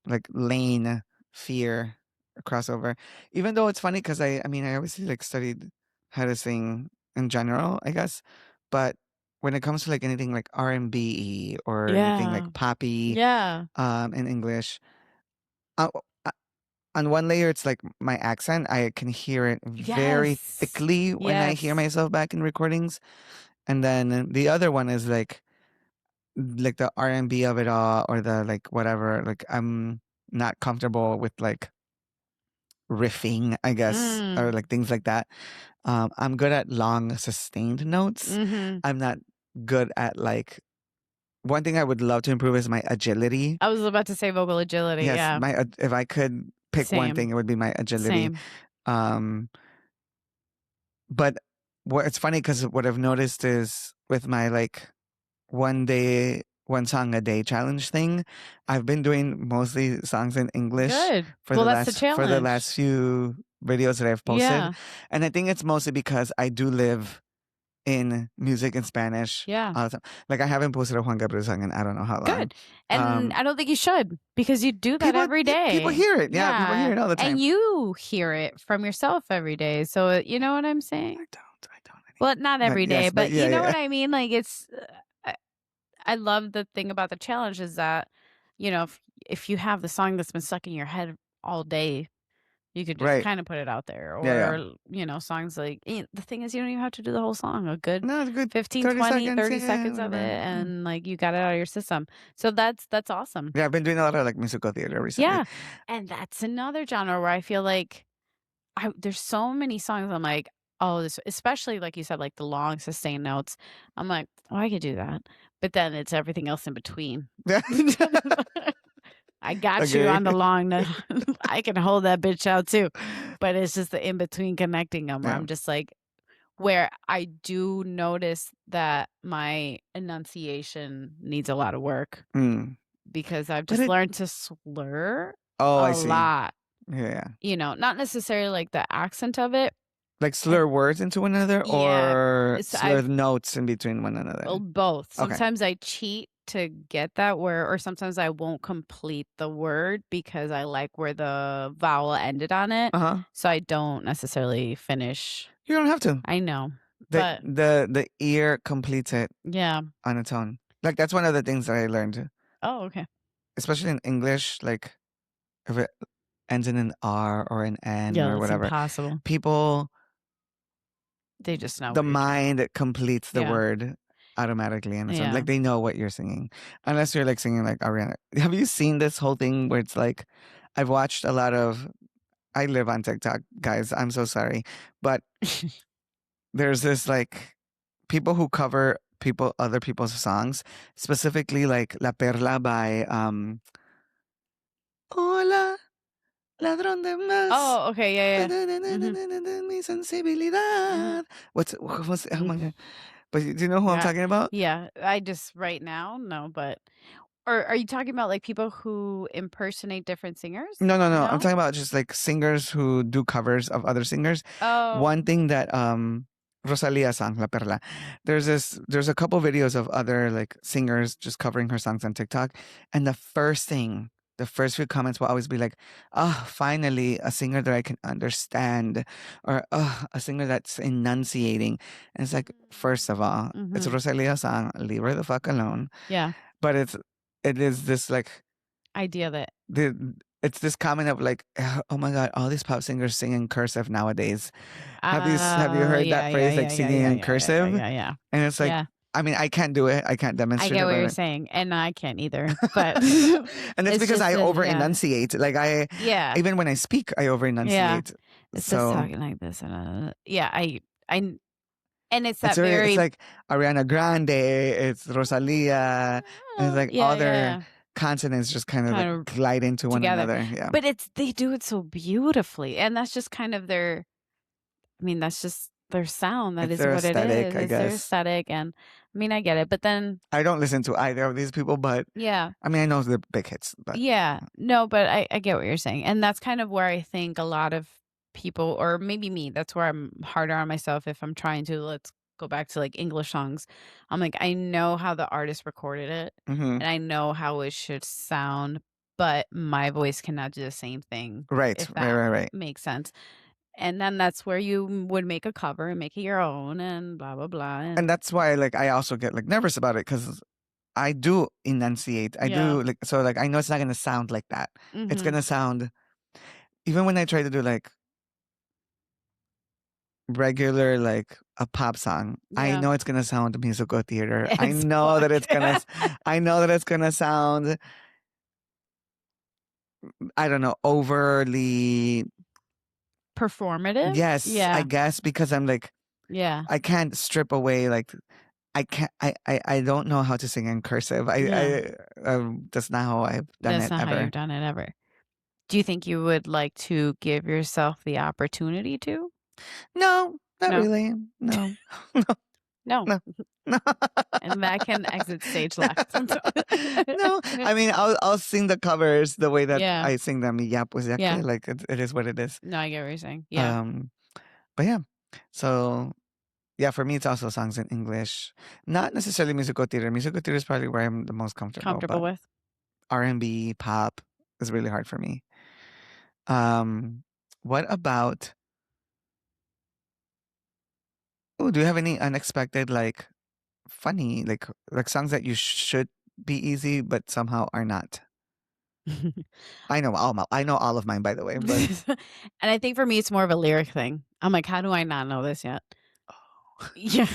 like lane fear crossover. Even though it's funny because I obviously like studied how to sing in general, I guess. But when it comes to like anything like R&B or anything like poppy, in English, on one layer, it's like my accent. I can hear it very thickly when I hear myself back in recordings. And then the other one is like the R&B of it all, or the like whatever. Like I'm not comfortable with like riffing, I guess, or like things like that. I'm good at long sustained notes. I'm not good at like, one thing I would love to improve is my agility. I was about to say vocal agility. Yes, if I could pick one thing, it would be my agility. But it's funny because what I've noticed is with my like one song a day challenge thing, I've been doing mostly songs in English for the last few videos that I've posted. And I think it's mostly because I do live in music in Spanish all the time. Like I haven't posted a Juan Gabriel song in I don't know how long. Good. And I don't think you should, because you do that every day. People hear it. Yeah, people hear it all the time. And you hear it from yourself every day. So you know what I'm saying? I don't. Well, not every day, but you know what I mean? Like it's I love the thing about the challenge is that, you know, if you have the song that's been stuck in your head all day, You could just Right. kind of put it out there, Yeah. or songs like the thing is, you don't even have to do the whole song. A good No, it's good 15, 30 20, seconds. 30 Yeah, seconds of it, whatever. Yeah. and like you got it out of your system. So that's awesome. Yeah, I've been doing a lot of like musical theater recently. Yeah, and that's another genre where I feel like there's so many songs I'm like, oh, this, especially like you said, like the long sustained notes. I'm like, oh, I could do that, but then it's everything else in between. I got you on the long note. I can hold that bitch out too, but it's just the in between connecting them where I'm just like, where I do notice that my enunciation needs a lot of work because I've just learned to slur I a see. lot. Yeah. Not necessarily like the accent of it. Like slur words into one another, or slur notes in between one another? Well, both. Sometimes I cheat to get that word, or sometimes I won't complete the word because I like where the vowel ended on it. So I don't necessarily finish. You don't have to. I know. But the ear completes it. Yeah. On its own. Like that's one of the things that I learned. Oh, okay. Especially in English, like if it ends in an R or an N or whatever. Impossible. People, they just know the mind completes the word automatically, and it's like they know what you're singing, unless you're like singing like Ariana. Have you seen this whole thing where it's like, I've watched a lot of. I live on TikTok, guys. I'm so sorry, but there's this like people who cover other people's songs, specifically like La Perla by Hola, ladrón de más. Oh, okay, yeah. Mi sensibilidad. What's oh my god. But do you know who I'm talking about? Yeah, I just right now, no, but or are you talking about like people who impersonate different singers? No. I'm talking about just like singers who do covers of other singers. Oh. One thing that Rosalia sang La Perla. There's a couple videos of other like singers just covering her songs on TikTok, and the first few comments will always be like, "Oh, finally a singer that I can understand," or "Oh, a singer that's enunciating." And it's like, first of all, it's Rosalia sang, leave her the fuck alone. Yeah. But it is this like idea that it's this comment of like, oh my god, all these pop singers sing in cursive nowadays. Have you heard that phrase, like singing in cursive? Yeah. And it's like, I mean, I can't do it. I can't demonstrate it. I get what you're saying, and I can't either. But and it's because I over enunciate. Like even when I speak, I over enunciate. It's just talking like this, and and it's that it's like Ariana Grande, it's Rosalia, and it's like all their consonants just kind of like glide into one another. Yeah. But they do it so beautifully, and that's just kind of their. I mean, that's just their sound. That is what aesthetic, it is. It's their aesthetic, and I mean, I get it. But then I don't listen to either of these people, but I mean, I know the big hits. But no, but I get what you're saying, and that's kind of where I think a lot of people, or maybe me, that's where I'm harder on myself if I'm trying to, let's go back to like English songs. I'm like, I know how the artist recorded it, and I know how it should sound, but my voice cannot do the same thing. Right. Makes sense. And then that's where you would make a cover and make it your own and blah, blah, blah. And that's why like I also get like nervous about it, because I do enunciate. I do like, so like I know it's not going to sound like that. It's going to sound, even when I try to do like regular like a pop song, I know it's going to sound musical theater. I know that it's going to sound, I don't know, overly performative. Yes, I guess, because I'm like, I can't strip away like I don't know how to sing in cursive. That's not how I've done it ever. That's not how you've done it ever. Do you think you would like to give yourself the opportunity to? No, not really. No. No. And that can exit stage left. No, I mean, I'll sing the covers the way that I sing them. Like it is what it is. No, I get what you're saying. Yeah. But yeah, so yeah, for me it's also songs in English, not necessarily musical theater. Musical theater is probably where I'm the most comfortable with. R&B, pop is really hard for me. What about? Oh, do you have any unexpected, like, funny, like songs that you should be easy but somehow are not? I know all of mine, by the way, but And I think for me, it's more of a lyric thing. I'm like, how do I not know this yet? Yeah,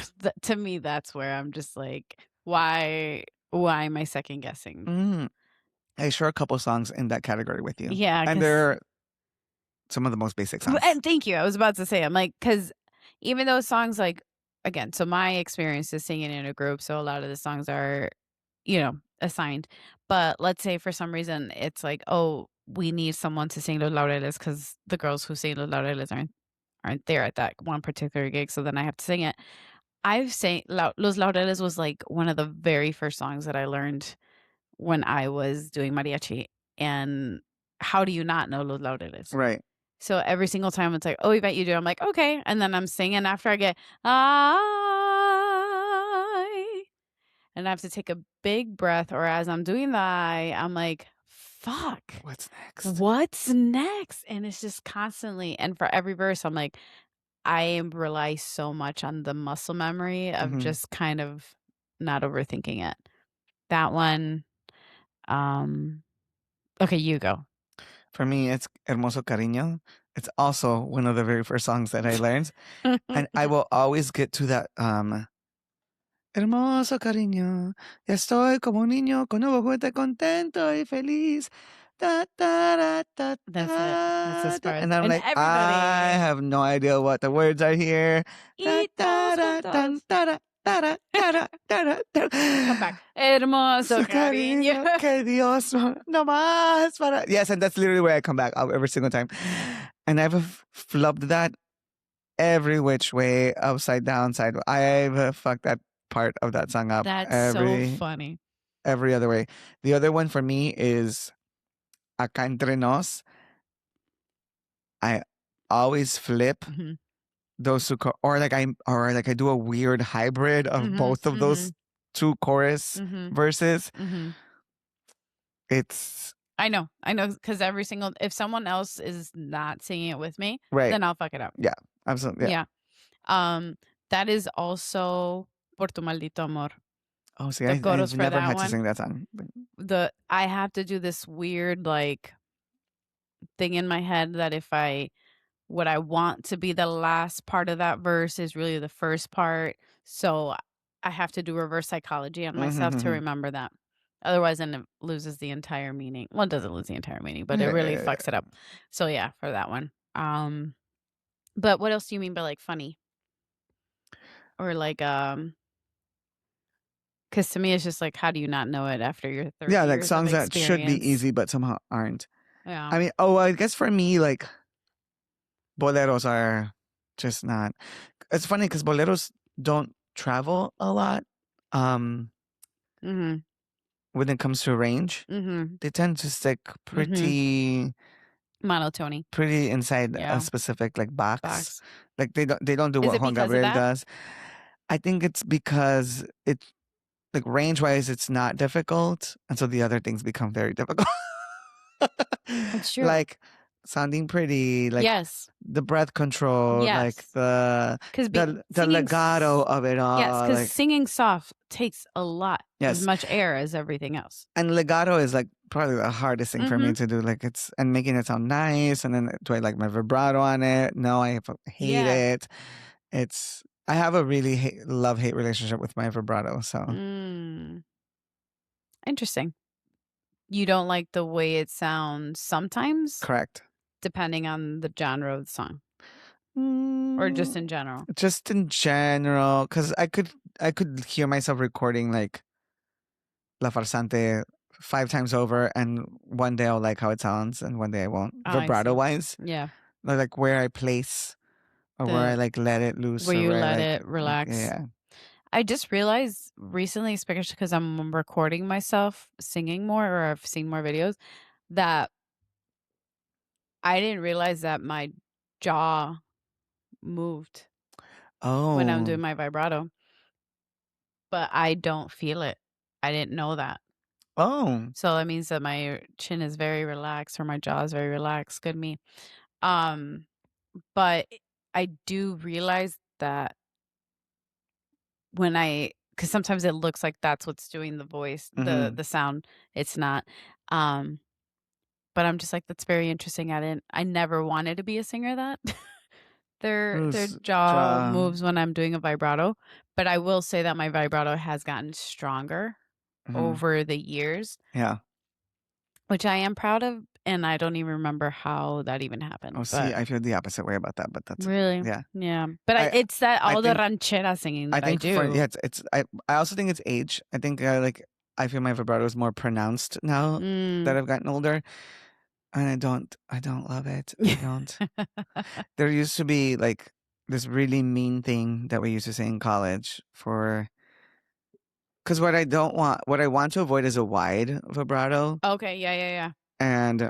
to me, that's where I'm just like, why am I second guessing? I share a couple songs in that category with you. Yeah, And because they're some of the most basic songs. and thank you. I was about to say, I'm like, because even those songs, like, again, so my experience is singing in a group, so a lot of the songs are, assigned. But let's say for some reason it's like, oh, we need someone to sing Los Laureles because the girls who sing Los Laureles aren't there at that one particular gig, so then I have to sing it. I've sang Los Laureles was like one of the very first songs that I learned when I was doing mariachi. And how do you not know Los Laureles? Right. So every single time it's like, "Oh, you bet you do." I'm like, "Okay." And then I'm singing after I get, "I," and I have to take a big breath, or as I'm doing the I'm like, "Fuck. What's next? What's next?" And it's just constantly, and for every verse, I'm like, I rely so much on the muscle memory of just kind of not overthinking it. That one, okay, you go. For me, it's Hermoso Cariño. It's also one of the very first songs that I learned. And I will always get to that Hermoso cariño, ya estoy como un niño con nuevo juguete contento y feliz. Da, da, da, da, That's it. That's as da, da. far as, And I'm and like, I everybody, have no idea what the words are here. Da, y da, todos da, dun, juntos. da, da, da, da, da, da, da, da. Come back. Hermoso Su cariño. cariño, que Dios no más para. Yes, and that's literally where I come back every single time. And I've flubbed that every which way, upside down, sideways. I've fucked that part of that song up That's so funny. every other way. The other one for me is Acá Entre Nos. I always flip Mhm. those two, or like I do a weird hybrid of Mhm, both of those mhm, two chorus mhm, verses. mhm. It's I know, because if someone else is not singing it with me, right. then I'll fuck it up. Yeah, absolutely. Yeah. Yeah. Um, that is also Por tu maldito amor. Oh, see, The chorus I've for never that had to one. sing that song. I have to do this weird like thing in my head that what I want to be the last part of that verse is really the first part. So I have to do reverse psychology on myself to Mm-hmm. remember that. Otherwise, then it loses the entire meaning. Well, it doesn't lose the entire meaning, but it really Yeah. fucks it up. So yeah, for that one. But what else do you mean by like funny? Or like because to me it's just like, how do you not know it after your 30 Yeah, like years of songs that should be experience? easy but somehow aren't. Yeah. I mean, I guess for me, like boleros are just not. It's funny because boleros don't travel a lot. Um, Mhm. when it comes to range, Mhm. they tend to stick Mhm. Monotony. pretty inside a Yeah. specific like box. Box. Like they don't do Is what it Juan because of Gabriel that? does. I think it's because it like range wise it's not difficult, and so the other things become very difficult. It's true. Like sounding pretty, like Yes. the breath control, like Yes. Because the legato of it yes, all, because like singing soft takes a lot, as yes. much air as everything else. And legato is like probably the hardest thing for me Mhm. to do. Like it's and making it sound nice, and then do I like my vibrato on it? No, I hate Yeah. it. I have a really love hate relationship with my vibrato. So Mm. Interesting. You don't like the way it sounds sometimes, correct. depending on the genre of the song, or just Mm, in general? just in general, because I could hear myself recording like La Farsante 5 times over, and one day I'll like how it sounds, and one day I won't. Oh, I Vibrato see. wise, Yeah. like where I place or where I The like let it loose Where or you where I let like it relax. yeah. I just realized recently, especially because I'm recording myself singing more, or I've seen more videos, that I didn't realize that my jaw moved when I'm Oh, doing my vibrato, but I don't feel it. I didn't know that. oh, So that means that my chin is very relaxed, or my jaw is very relaxed. Good me. Um, but I do realize that because sometimes it looks like that's what's doing the voice, mm-hmm. the sound. It's not. Um, but I'm just like, that's very interesting. I never wanted to be a singer that their Who's jaw jaw? moves when I'm doing a vibrato, but I will say that my vibrato has gotten stronger over the years. Yeah. Which I am proud of, and I don't even remember how that even Oh, happened, see, but I feel the opposite way about that, but that's really? yeah. Yeah, but I it's that I all the think ranchera singing that I for do. it's I also think it's age. I think like I feel my vibrato is more pronounced now that Mm. I've gotten older, and I don't love it. I don't. There used to be like this really mean thing that we used to say in college for because what I want to avoid is a wide vibrato, Okay, yeah. and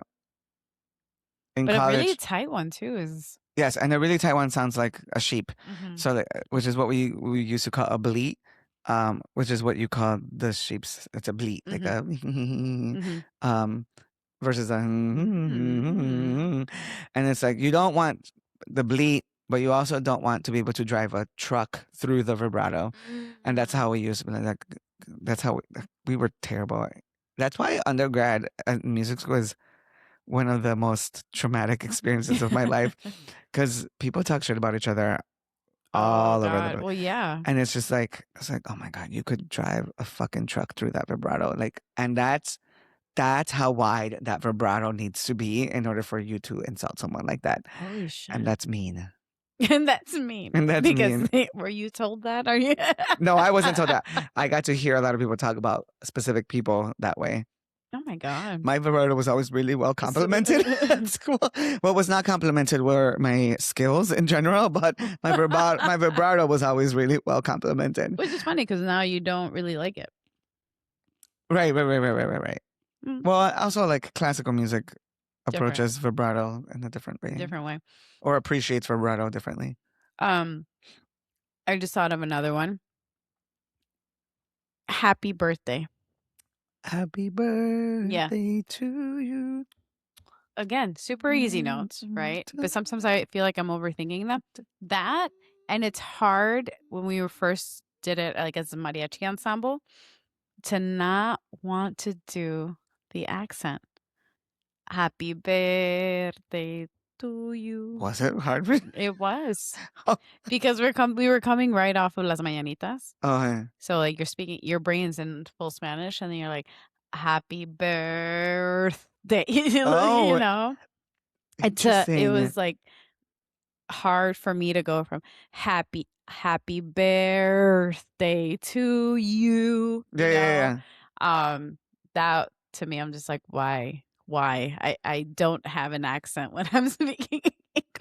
in But a really college, tight one too is yes, and a really tight one sounds like a sheep. Mhm. So, which is what we used to call a bleat, which is what you call the sheep's. It's a bleat, like Mhm. a Mhm. um, versus a Mhm. and it's like you don't want the bleat, but you also don't want to be able to drive a truck through the vibrato, and that's how we used like that's how we were terrible. That's why undergrad at music school is one of the most traumatic experiences of my life because people talk shit about each other Oh all over the god. place. Well, yeah. And it's like, oh my God, you could drive a fucking truck through that vibrato. Like, and that's how wide that vibrato needs to be in order for you to insult someone like that. Holy And shit. that's mean. And that's mean And that's because mean. were you told that? Are you? No, I wasn't told that. I got to hear a lot of people talk about specific people that way. Oh my god. My vibrato was always really well complimented at school. What was not complimented were my skills in general, but my vibrato was always really well complimented. Which is funny because now you don't really like it. Right. Mm, Well, also like classical music different, approaches vibrato in a different way different way. or appreciates vibrato differently. Um, I just thought of another one. Happy birthday. Happy Yeah. birthday to you. Again, super easy notes, right? But sometimes I feel like I'm overthinking them. That, and it's hard when we were first did it like as a mariachi ensemble to not want to do the accent. Happy birthday to you. Was it hard? It was Oh, because we were coming right off of Las Mañanitas. yeah. So like you're speaking your brain's in full Spanish and then you're like happy birthday. You Oh, know? It interesting. was like hard for me to go from happy birthday to you, Yeah, yeah. that to me I'm just like why I don't have an accent when I'm speaking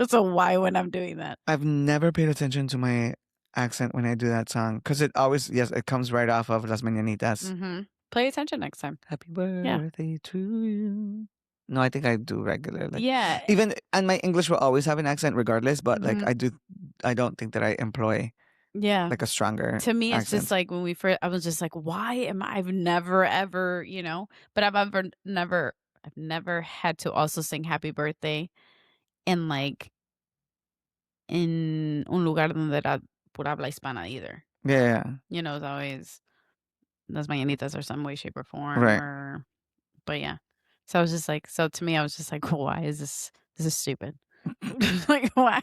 so why when I'm doing that. I've never paid attention to my accent when I do that song because it always, yes, it comes right off of Las Mañanitas. Play attention next time. Happy Yeah. birthday to you. No, I think I do regularly. Yeah. Even, and my English will always have an accent regardless, but like Mhm. I don't think that I employ Yeah. like a stronger To me, it's just accent. like when we first, I was just like, why am I've never ever, but I've never had to also sing happy birthday in like in un lugar donde era pura habla hispana either. Yeah, It's always las mañanitas or some way, shape, or form, right. but yeah. So I was just like, so to me, I was just like, why is this is stupid. Like, why?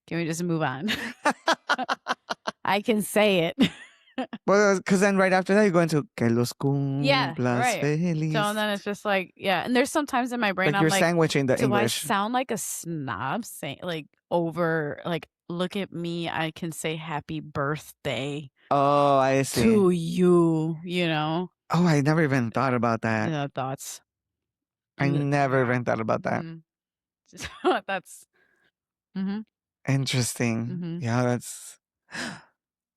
Can we just move on? I can say it. Well, because then right after that you go into que los Yeah, cumplas right. feliz. So then it's just like, yeah. And there's sometimes in my brain Like I'm you're like, sandwiching the do I English. sound like a snob saying like look at me, I can say happy birthday Oh, I see. to you, you know? Oh, I never even thought about that. Thoughts. I never even thought about that. That's mm-hmm. Interesting. Mm-hmm. Yeah, that's.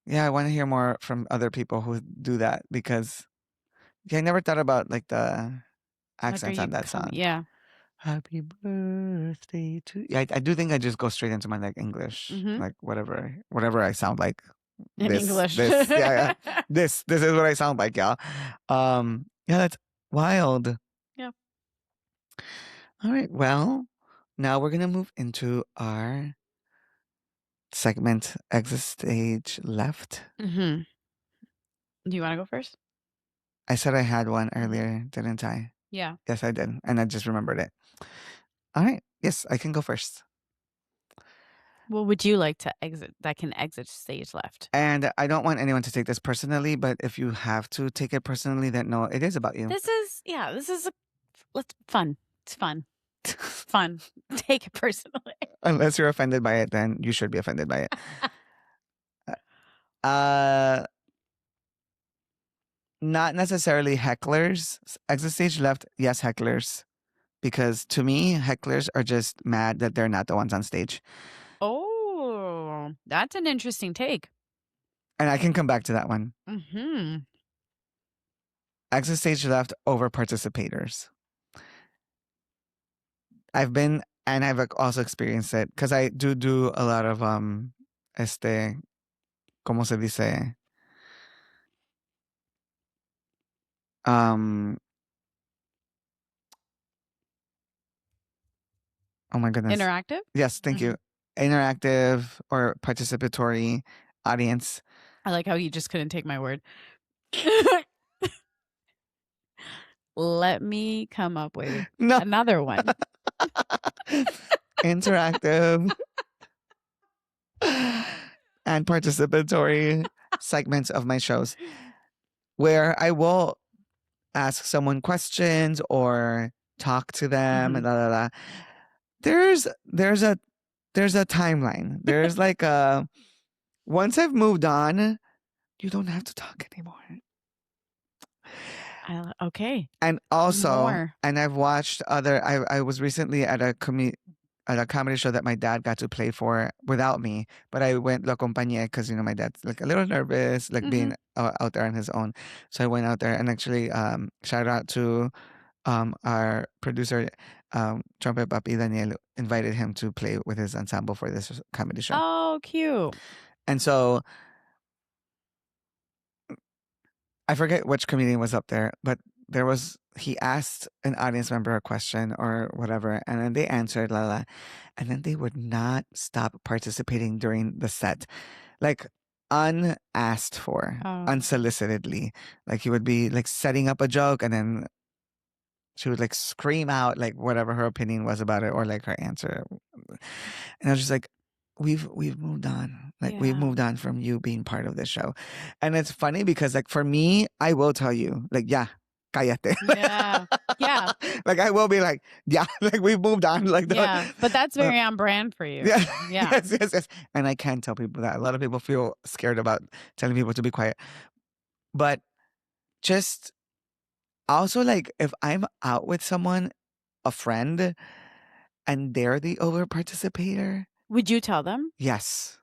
Yeah, I want to hear more from other people who do that because yeah, I never thought about like the Like are accents you on that coming? song. Yeah. Happy birthday to. Yeah, I do think I just go straight into my like English, Mm-hmm. like whatever I sound like. In English. Yeah. This is what I sound like, yeah. Yeah, that's wild. Yeah. All right, well, now we're gonna move into our segment exit stage left. Mm-hmm. Do you want to go first? I said I had one earlier, didn't I? Yeah. Yes, I did. And I just remembered it. All right. Yes, I can go first. What would you like to exit that can exit stage left? And I don't want anyone to take this personally, but if you have to take it personally, then no, it is about you. This is let's fun. It's fun. Fun. Take it personally. Unless you're offended by it, then you should be offended by it. uh Not necessarily hecklers. Exit stage left, yes, hecklers. Because to me, hecklers are just mad that they're not the ones on stage. Oh, that's an interesting take. And I can come back to that one. Mm-hmm. Exit stage left, over participators. I've also experienced it because I do a lot of ¿cómo se dice? Oh my goodness. Interactive? Yes, thank you. Interactive or participatory audience. I like how you just couldn't take my word. Let me come up with another one. Interactive and participatory segments of my shows where I will ask someone questions or talk to them and blah, blah, blah. There's a timeline. There's like a once I've moved on, you don't have to talk anymore. Okay. And also, and I've watched other. I was recently at a comedy show that my dad got to play for without me, but I went lo acompañé because my dad's like a little nervous, like being out there on his own. So I went out there and actually shout out to our producer, Trumpet Papi Daniel, invited him to play with his ensemble for this comedy show. Oh, cute. And so I forget which comedian was up there, but he asked an audience member a question or whatever, and then they answered, and then they would not stop participating during the set. Like, unasked for, unsolicitedly. Like, he would be like setting up a joke, and then she would like scream out like whatever her opinion was about it or like her answer. And I was just like, we've moved on. Like we've moved on from you being part of this show. And it's funny because like for me, I will tell you, like, yeah, cállate. Yeah. Yeah. Like I will be like, yeah, like we've moved on. Like yeah. But that's very on brand for you. Yeah. Yeah. Yes. And I can tell people that. A lot of people feel scared about telling people to be quiet. But just also like if I'm out with someone, a friend, and they're the over participator. Would you tell them? Yes.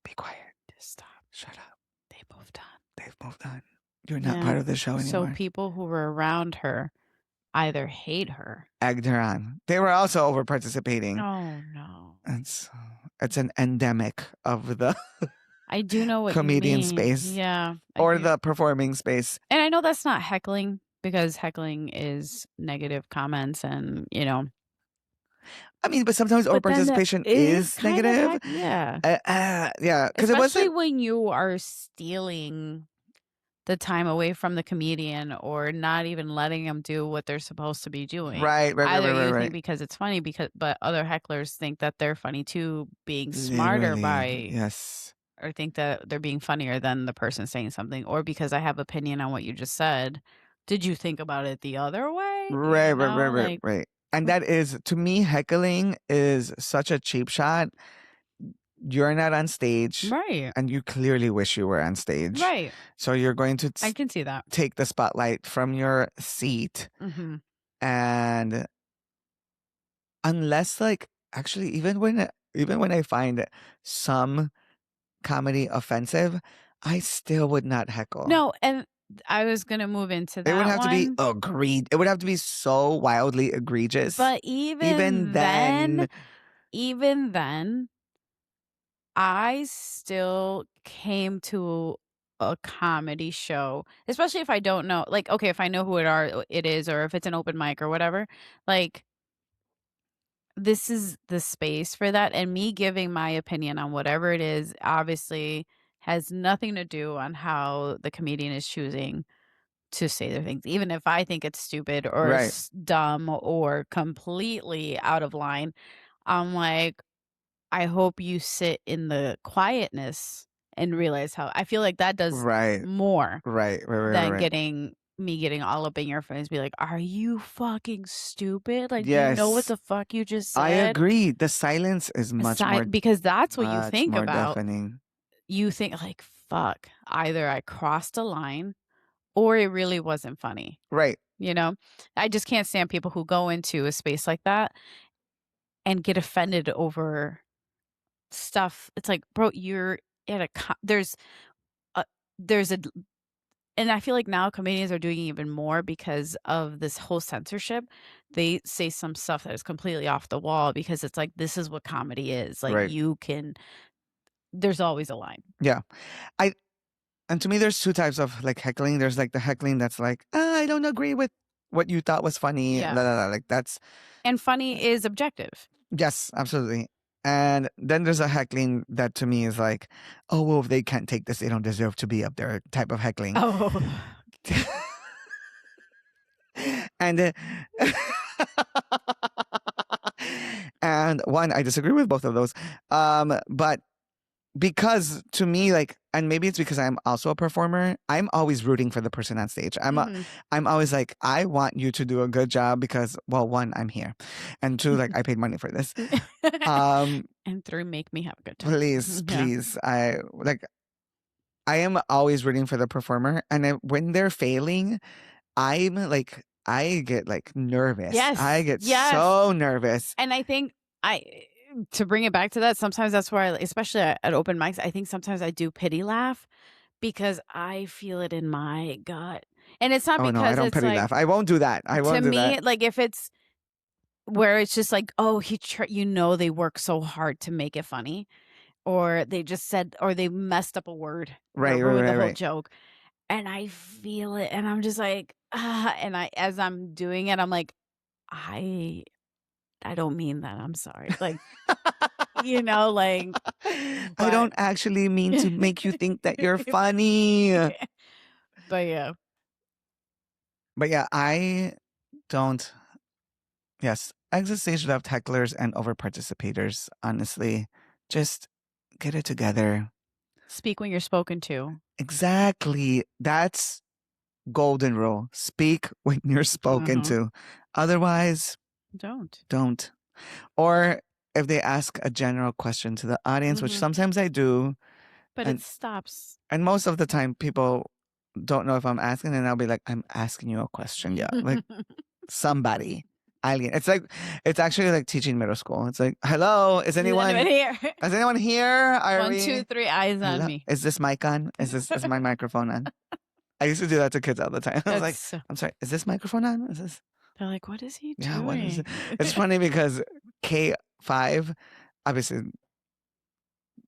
Be quiet. Just stop. Shut up. They moved on. They've moved on. You're not part of the show anymore. So people who were around her either hate her, egged her on. They were also over participating. Oh no. It's an endemic of the I do know what comedian you mean. space. Yeah. Or the performing space. And I know that's not heckling because heckling is negative comments and, I mean, but sometimes over participation is negative. Yeah. Yeah. Because especially when you are stealing the time away from the comedian or not even letting them do what they're supposed to be doing. Right. Either you think because it's funny, but other hecklers think that they're funny too, being smarter or think that they're being funnier than the person saying something, or because I have opinion on what you just said. Did you think about it the other way? Right. And that is, to me, heckling is such a cheap shot. You're not on stage. Right. And you clearly wish you were on stage. Right. So you're going to I can see that. Take the spotlight from your seat. Mm-hmm. And unless actually even when I find some comedy offensive, I still would not heckle. No, and I was going to move into that. It would have to be agreed. It would have to be so wildly egregious. But even then, I still came to a comedy show, especially if I don't know, like, okay, if I know who it is, or if it's an open mic or whatever, like, this is the space for that. And me giving my opinion on whatever it is, obviously has nothing to do on how the comedian is choosing to say their things, even if I think it's stupid or dumb or completely out of line. I'm like, I hope you sit in the quietness and realize how I feel like that does more than getting all up in your face, be like, "Are you fucking stupid? Like, do you know what the fuck you just said?" I agree. The silence is much more because that's what you think more about. deafening. You think like, "Fuck, either I crossed a line or it really wasn't funny." Right. You know? I just can't stand people who go into a space like that and get offended over stuff. It's like, bro, you're at a there's a and I feel like now comedians are doing even more because of this whole censorship. They say some stuff that is completely off the wall because it's like, this is what comedy is. Like, there's always a line. Yeah. And to me, there's two types of like heckling. There's like the heckling that's like, I don't agree with what you thought was funny. Yeah. Blah, blah, blah. Like that's. And funny is objective. Yes, absolutely. And then there's a heckling that to me is like, oh, well, if they can't take this, they don't deserve to be up there type of heckling. Oh. And and one, I disagree with both of those. But because to me, like, and maybe it's because I'm also a performer, I'm always rooting for the person on stage. I'm always like, I want you to do a good job because, well, one, I'm here, and two, like, I paid money for this. And three, make me have a good time. Please, I am always rooting for the performer, and when they're failing, I'm like, I get like nervous. Yes, I get so nervous. And I think to bring it back to that, sometimes that's where especially at open mics, I think sometimes I do pity laugh because I feel it in my gut. And it's not because no, I don't pity laugh. I won't do that. I won't do that. To me, like if it's where it's just like, oh, they work so hard to make it funny, or they just said, or they messed up a word, right, the whole joke, and I feel it, and I'm just like, and as I'm doing it, I'm like, I don't mean that. I'm sorry. Like, like I don't actually mean to make you think that you're funny. But yeah. But yeah, I don't. Yes, exit stage left hecklers and over participators. Honestly, just get it together. Speak when you're spoken to. Exactly. That's golden rule. Speak when you're spoken to. Otherwise, don't. Or if they ask a general question to the audience, which sometimes I do. But it stops. And most of the time people don't know if I'm asking, and I'll be like, I'm asking you a question. Yeah. Like somebody. Alien. It's actually like teaching middle school. It's like, hello, is anyone here? Is anyone here? 1, 2, 3 eyes on me. Is this mic on? Is my microphone on? I used to do that to kids all the time. I was like, I'm sorry, is this microphone on? Is this? They're like, what is he doing? Yeah, what is it? It's funny because K5 obviously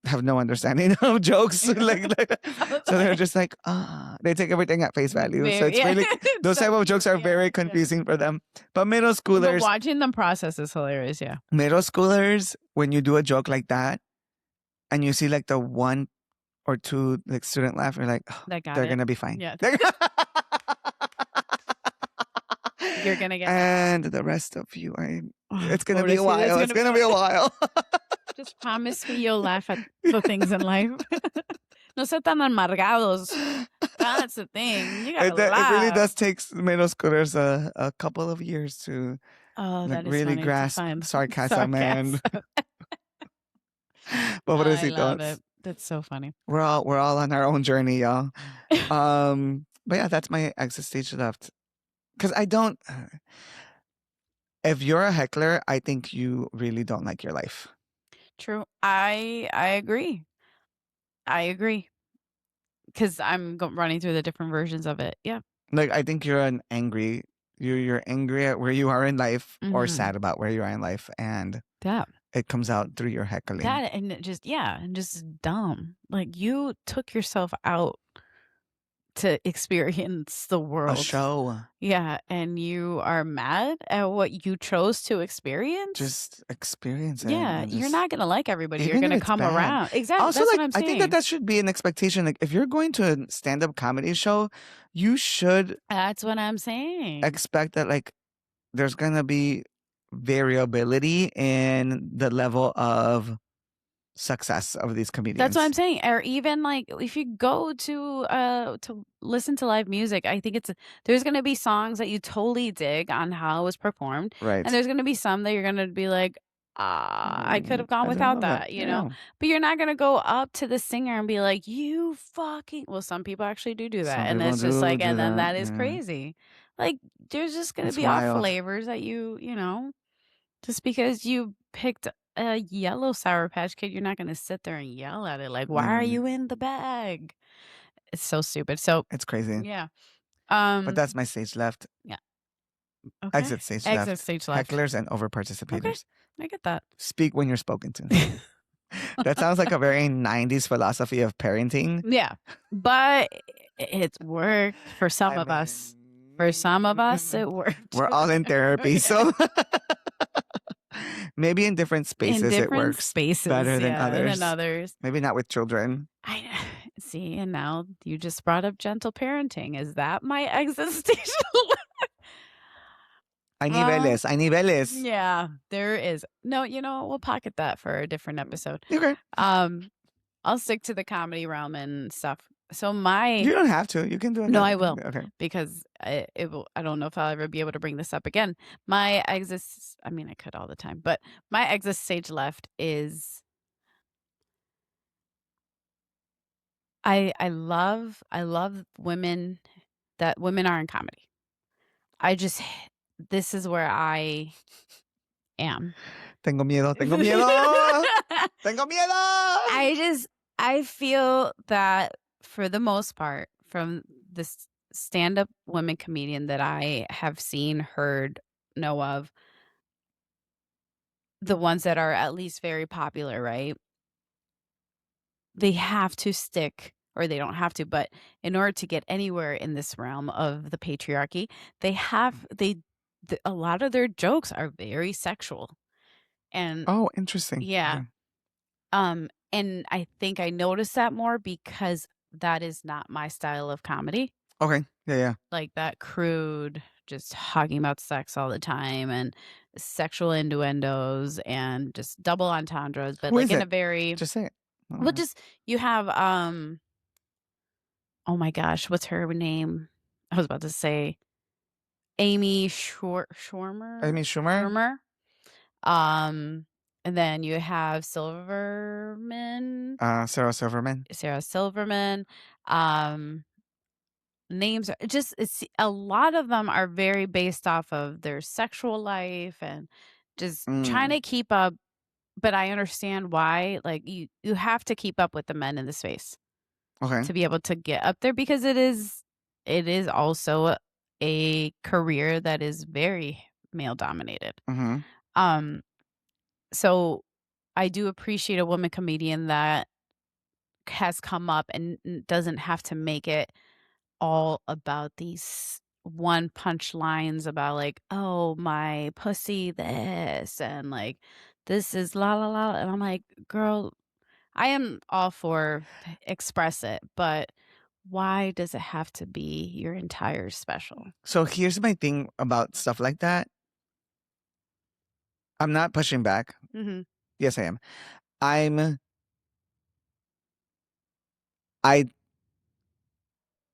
have no understanding of jokes. So they're just like, they take everything at face value. So it's really, those type of jokes are very confusing for them. But middle schoolers. But watching them process is hilarious, yeah. Middle schoolers, when you do a joke like that and you see like the 1 or 2 like student laugh, you're like, they're going to be fine. Yeah. You're going to get. And the rest of you, it's going to be a while. It's going to be a while. Just promise me you'll laugh at the things in life. No se tan amargados. That's the thing. You gotta laugh. It really does take middle schoolers a couple of years to really grasp sarcasm. And I love it. That's so funny. We're all on our own journey, y'all. But yeah, that's my exit stage left. Because I don't. If you're a heckler, I think you really don't like your life. True. I agree. I agree. Because I'm running through the different versions of it. Yeah. Like, I think you're angry at where you are in life or sad about where you are in life. And it comes out through your heckling. And just dumb. Like, you took yourself out to experience the world. A show. Yeah, and you are mad at what you chose to experience? Just experience it. Yeah, and you're just- not gonna like everybody. You're even if gonna it's come bad. around. Exactly. Also, That's like, what I'm I think that saying. that should be an expectation. Like, if you're going to a stand-up comedy show, you should That's what I'm saying. expect that, like, there's gonna be variability in the level of success of these comedians. That's what I'm saying. Or even like if you go to listen to live music, I think there's gonna be songs that you totally dig on how it was performed. Right. And there's gonna be some that you're gonna be like, I could have gone without that, you know? But you're not gonna go up to the singer and be like, you fucking some people actually do that. Some and it's people just do like, do and then that, that is yeah. crazy. Like there's just gonna It's be off wild. flavors that you know, just because you picked a yellow Sour Patch Kid, you're not gonna sit there and yell at it like, why are you in the bag? It's so stupid. So It's crazy. yeah. But that's my stage left. Yeah. Okay. Exit stage left. Stage left. Hecklers and over participators. Okay. I get that. Speak when you're spoken to. That sounds like a very 90s philosophy of parenting. Yeah. But it's worked for some of us. For some of us, it worked. We're all in therapy, so maybe in different spaces it works better than others. Maybe not with children. I see, and now you just brought up gentle parenting. Is that my existential? Hay niveles. Yeah, there is. No, we'll pocket that for a different episode. Okay. I'll stick to the comedy realm and stuff. So you don't have to. You can do it. No, I will. Okay. Because I don't know if I'll ever be able to bring this up again. My exit. I mean, I could all the time, but my exit stage left is. I love women that women are in comedy. This is where I am. Tengo miedo. Tengo miedo. Tengo miedo. I feel that for the most part, from this stand-up women comedian that I have seen, heard, know of, the ones that are at least very popular, right? They have to stick, or they don't have to, but in order to get anywhere in this realm of the patriarchy, a lot of their jokes are very sexual. And oh, interesting. Yeah. And I think I noticed that more because that is not my style of comedy. Okay. Yeah. Like that crude, just talking about sex all the time and sexual innuendos and just double entendres, but like in a very just say it. Well, just you have oh my gosh, what's her name? I was about to say Amy Schumer. Amy Schumer. And then you have Silverman. Sarah Silverman. Names are it's a lot of them are very based off of their sexual life and just trying to keep up. But I understand why. Like you have to keep up with the men in the space. Okay. To be able to get up there because it is also a career that is very male dominated. Mm-hmm. So I do appreciate a woman comedian that has come up and doesn't have to make it all about these one punch lines about like, oh, my pussy this and like this is la la la. And I'm like, girl, I am all for express it, but why does it have to be your entire special? So here's my thing about stuff like that. I'm not pushing back. Mm-hmm. Yes, I am.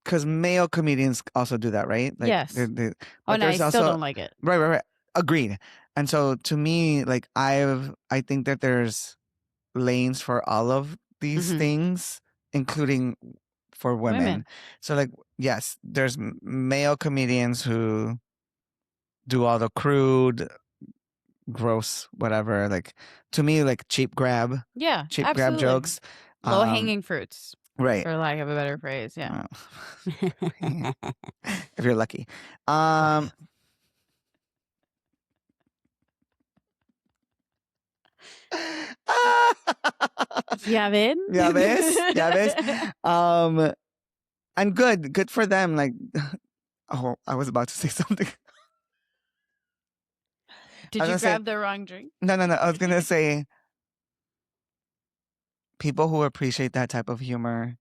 Because male comedians also do that, right? Like, yes. No, I still don't like it. Right. Agreed. And so to me, like I think that there's lanes for all of these things, including for women. So like, yes, there's male comedians who do all the crude, gross, whatever. Like to me, like cheap grab. Yeah, cheap absolutely. grab jokes. Low hanging fruits. Right. For lack of a better phrase. Yeah. If you're lucky. Ya ven? Ya ves? And good for them. Like, oh, I was about to say something. Did you grab the wrong drink? No. I was gonna say people who appreciate that type of humor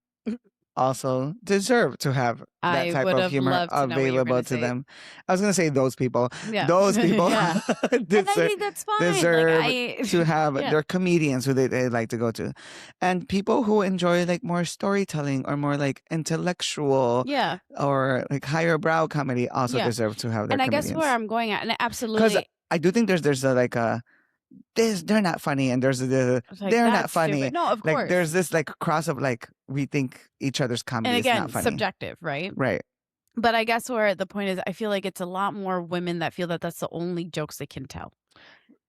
also deserve to have that type of humor available to them. I was going to say those people. Yeah. Those people Yeah. And I think that's fine. deserve to have their comedians who they like to go to. And people who enjoy like more storytelling or more like intellectual or like higher brow comedy also deserve to have their comedians. And I guess where I'm going at, and absolutely. Because I do think there's like a they're not funny, and there's they're not funny. Stupid. No, of course. Like there's this like cross of like we think each other's comedy is not funny. Subjective, right? Right. But I guess where the point is, I feel like it's a lot more women that feel that that's the only jokes they can tell.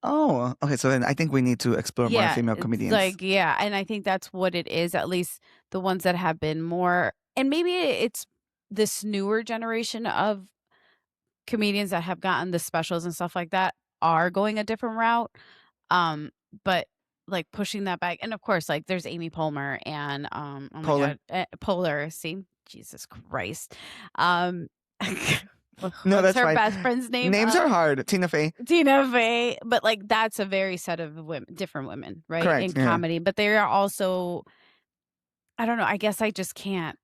Oh, okay. So then I think we need to explore more female comedians. Like, and I think that's what it is. At least the ones that have been more, and maybe it's this newer generation of comedians that have gotten the specials and stuff like that are going a different route. But like pushing that back, and of course, like there's Amy Poehler and Poehler. See, Jesus Christ. No, that's her fine. best friend's name. Names are hard. Tina Fey. But like that's a very set of women, different women, right? Correct, in comedy, but they are also. I don't know. I guess I just can't.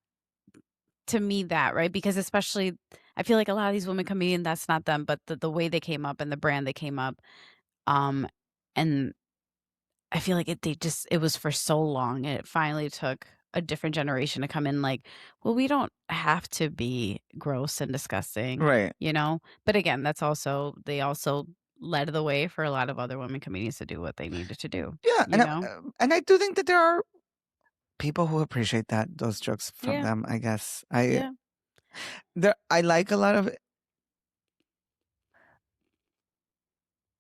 To me, that right because especially. I feel like a lot of these women comedians, that's not them, but the way they came up and the brand they came up. And I feel like it was for so long. And it finally took a different generation to come in like, well, we don't have to be gross and disgusting. Right. You know? But again, they also led the way for a lot of other women comedians to do what they needed to do. Yeah. And I do think that there are people who appreciate those jokes from them, I guess. I like a lot of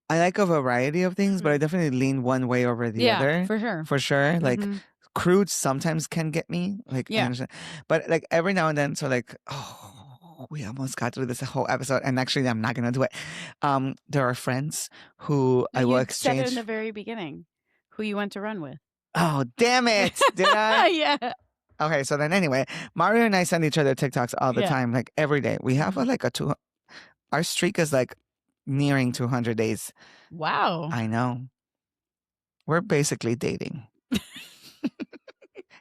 I like a variety of things, but I definitely lean one way over the other. For sure. Like crude sometimes can get me. Like but like every now and then, so like we almost got through this whole episode, and actually I'm not gonna do it. There are friends who I will exchange. You said it in the very beginning, who you went to run with. Oh, damn it. Did I? Yeah. Okay, so then anyway, Mario and I send each other TikToks all the time, like every day. We have our streak is like nearing 200 days. Wow. I know. We're basically dating.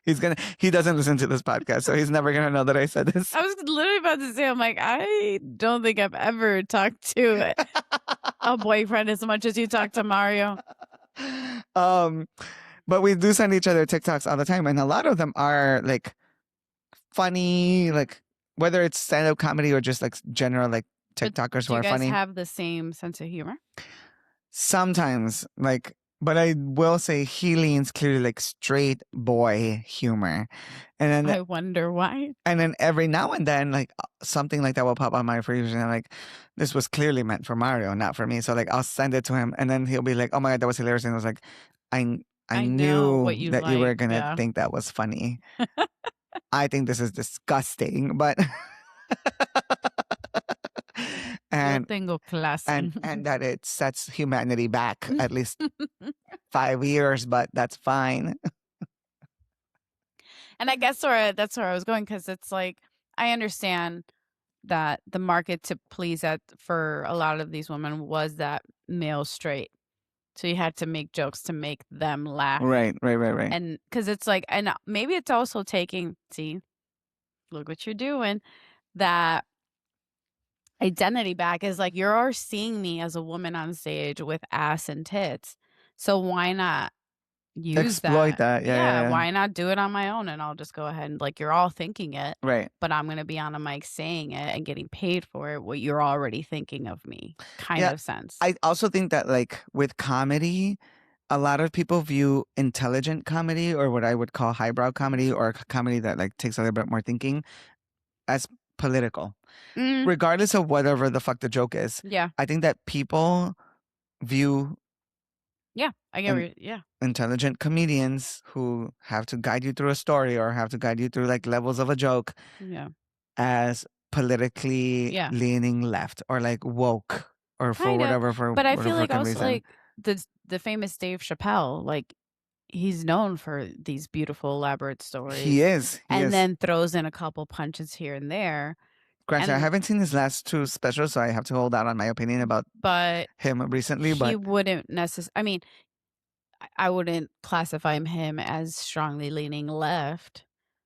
He doesn't listen to this podcast, so he's never going to know that I said this. I was literally about to say, I'm like, I don't think I've ever talked to a boyfriend as much as you talk to Mario. But we do send each other TikToks all the time, and a lot of them are like funny, like whether it's stand-up comedy or just like general like TikTokers who are funny. Do you guys have the same sense of humor? Sometimes, like, but I will say he leans clearly like straight boy humor, and then I wonder why. And then every now and then, like something like that will pop on my For You, and I'm like, this was clearly meant for Mario, not for me. So like I'll send it to him, and then he'll be like, "Oh my God, that was hilarious!" And I was like, I knew that you were gonna think that was funny. I think this is disgusting, but and that it sets humanity back at least 5 years, but that's fine. And I guess that's where I was going, because it's like I understand that the market to please for a lot of these women was that male straight. So you had to make jokes to make them laugh. Right. And because it's like, and maybe it's also look what you're doing, that identity back is like, you're seeing me as a woman on stage with ass and tits. So why not exploit that? Yeah. Why not do it on my own? And I'll just go ahead and like, you're all thinking it. Right. But I'm going to be on a mic saying it and getting paid for it. What you're already thinking of me kind of sense. I also think that like with comedy, a lot of people view intelligent comedy, or what I would call highbrow comedy, or comedy that like takes a little bit more thinking, as political. Regardless of whatever the fuck the joke is. Yeah. I think that people view intelligent comedians who have to guide you through a story or have to guide you through like levels of a joke as politically leaning left or like woke or for whatever. But I feel like also reason. like the famous Dave Chappelle, like he's known for these beautiful, elaborate stories. He is. And then throws in a couple punches here and there. Granted, I haven't seen his last 2 specials, so I have to hold out on my opinion about him recently. He wouldn't necessarily. I mean, I wouldn't classify him as strongly leaning left.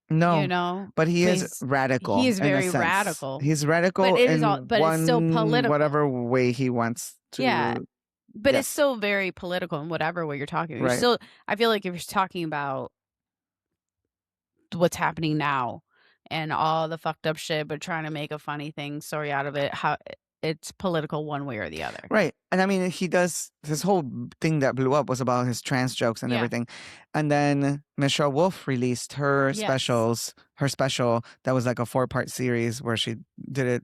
No, you know, but he is radical. He is very radical. He's radical, but it's still political. Whatever way he wants to. Yeah, but it's still very political in whatever way you're talking. You're still, I feel like if you're talking about what's happening now and all the fucked up shit, but trying to make a funny story out of it, how it's political one way or the other. Right. And I mean, he does, his whole thing that blew up was about his trans jokes and everything. And then Michelle Wolf released her special that was like a 4-part series where she did it.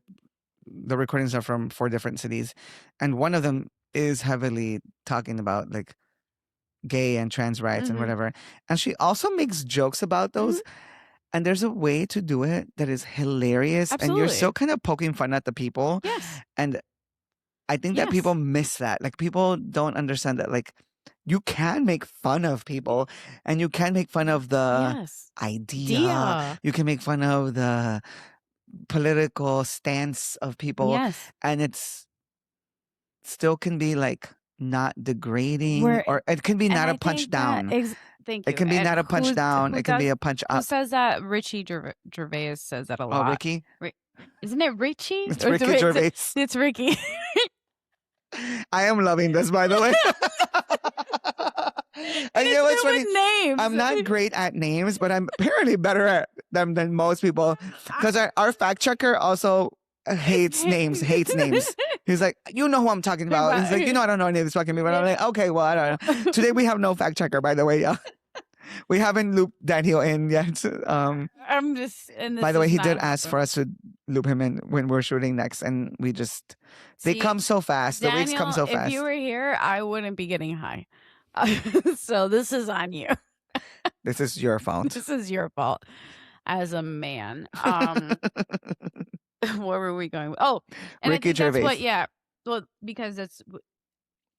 The recordings are from 4 different cities. And one of them is heavily talking about like gay and trans rights and whatever. And she also makes jokes about those. And there's a way to do it that is hilarious. Absolutely. And you're still kind of poking fun at the people. Yes. And I think that people miss that. Like, people don't understand that, like, you can make fun of people and you can make fun of the idea. You can make fun of the political stance of people. Yes. And it's still can be like not degrading, or it can be not a punch down. Thank you. It can be not a punch down. It can be a punch up. Who says that? Richie Gervais says that a lot. Oh, Ricky? Isn't it Richie? It's Ricky Gervais. It's Ricky. I am loving this, by the way. And you know what's funny? Names. I'm not great at names, but I'm apparently better at them than most people. Because our fact checker also hates names. He's like, you know who I'm talking about. He's like, I don't know any of these fucking people. I'm like, okay, well, I don't know. Today we have no fact checker, by the way. Yeah. We haven't looped Daniel in yet. I'm just. By the way, he did ask for us to loop him in when we're shooting next, and we just they come so fast. Daniel, the weeks come so fast. If you were here, I wouldn't be getting high. So this is on you. This is your fault. This is your fault as a man. Where were we going? Oh, and Ricky I think Gervais. that's what. Yeah. Well, because it's.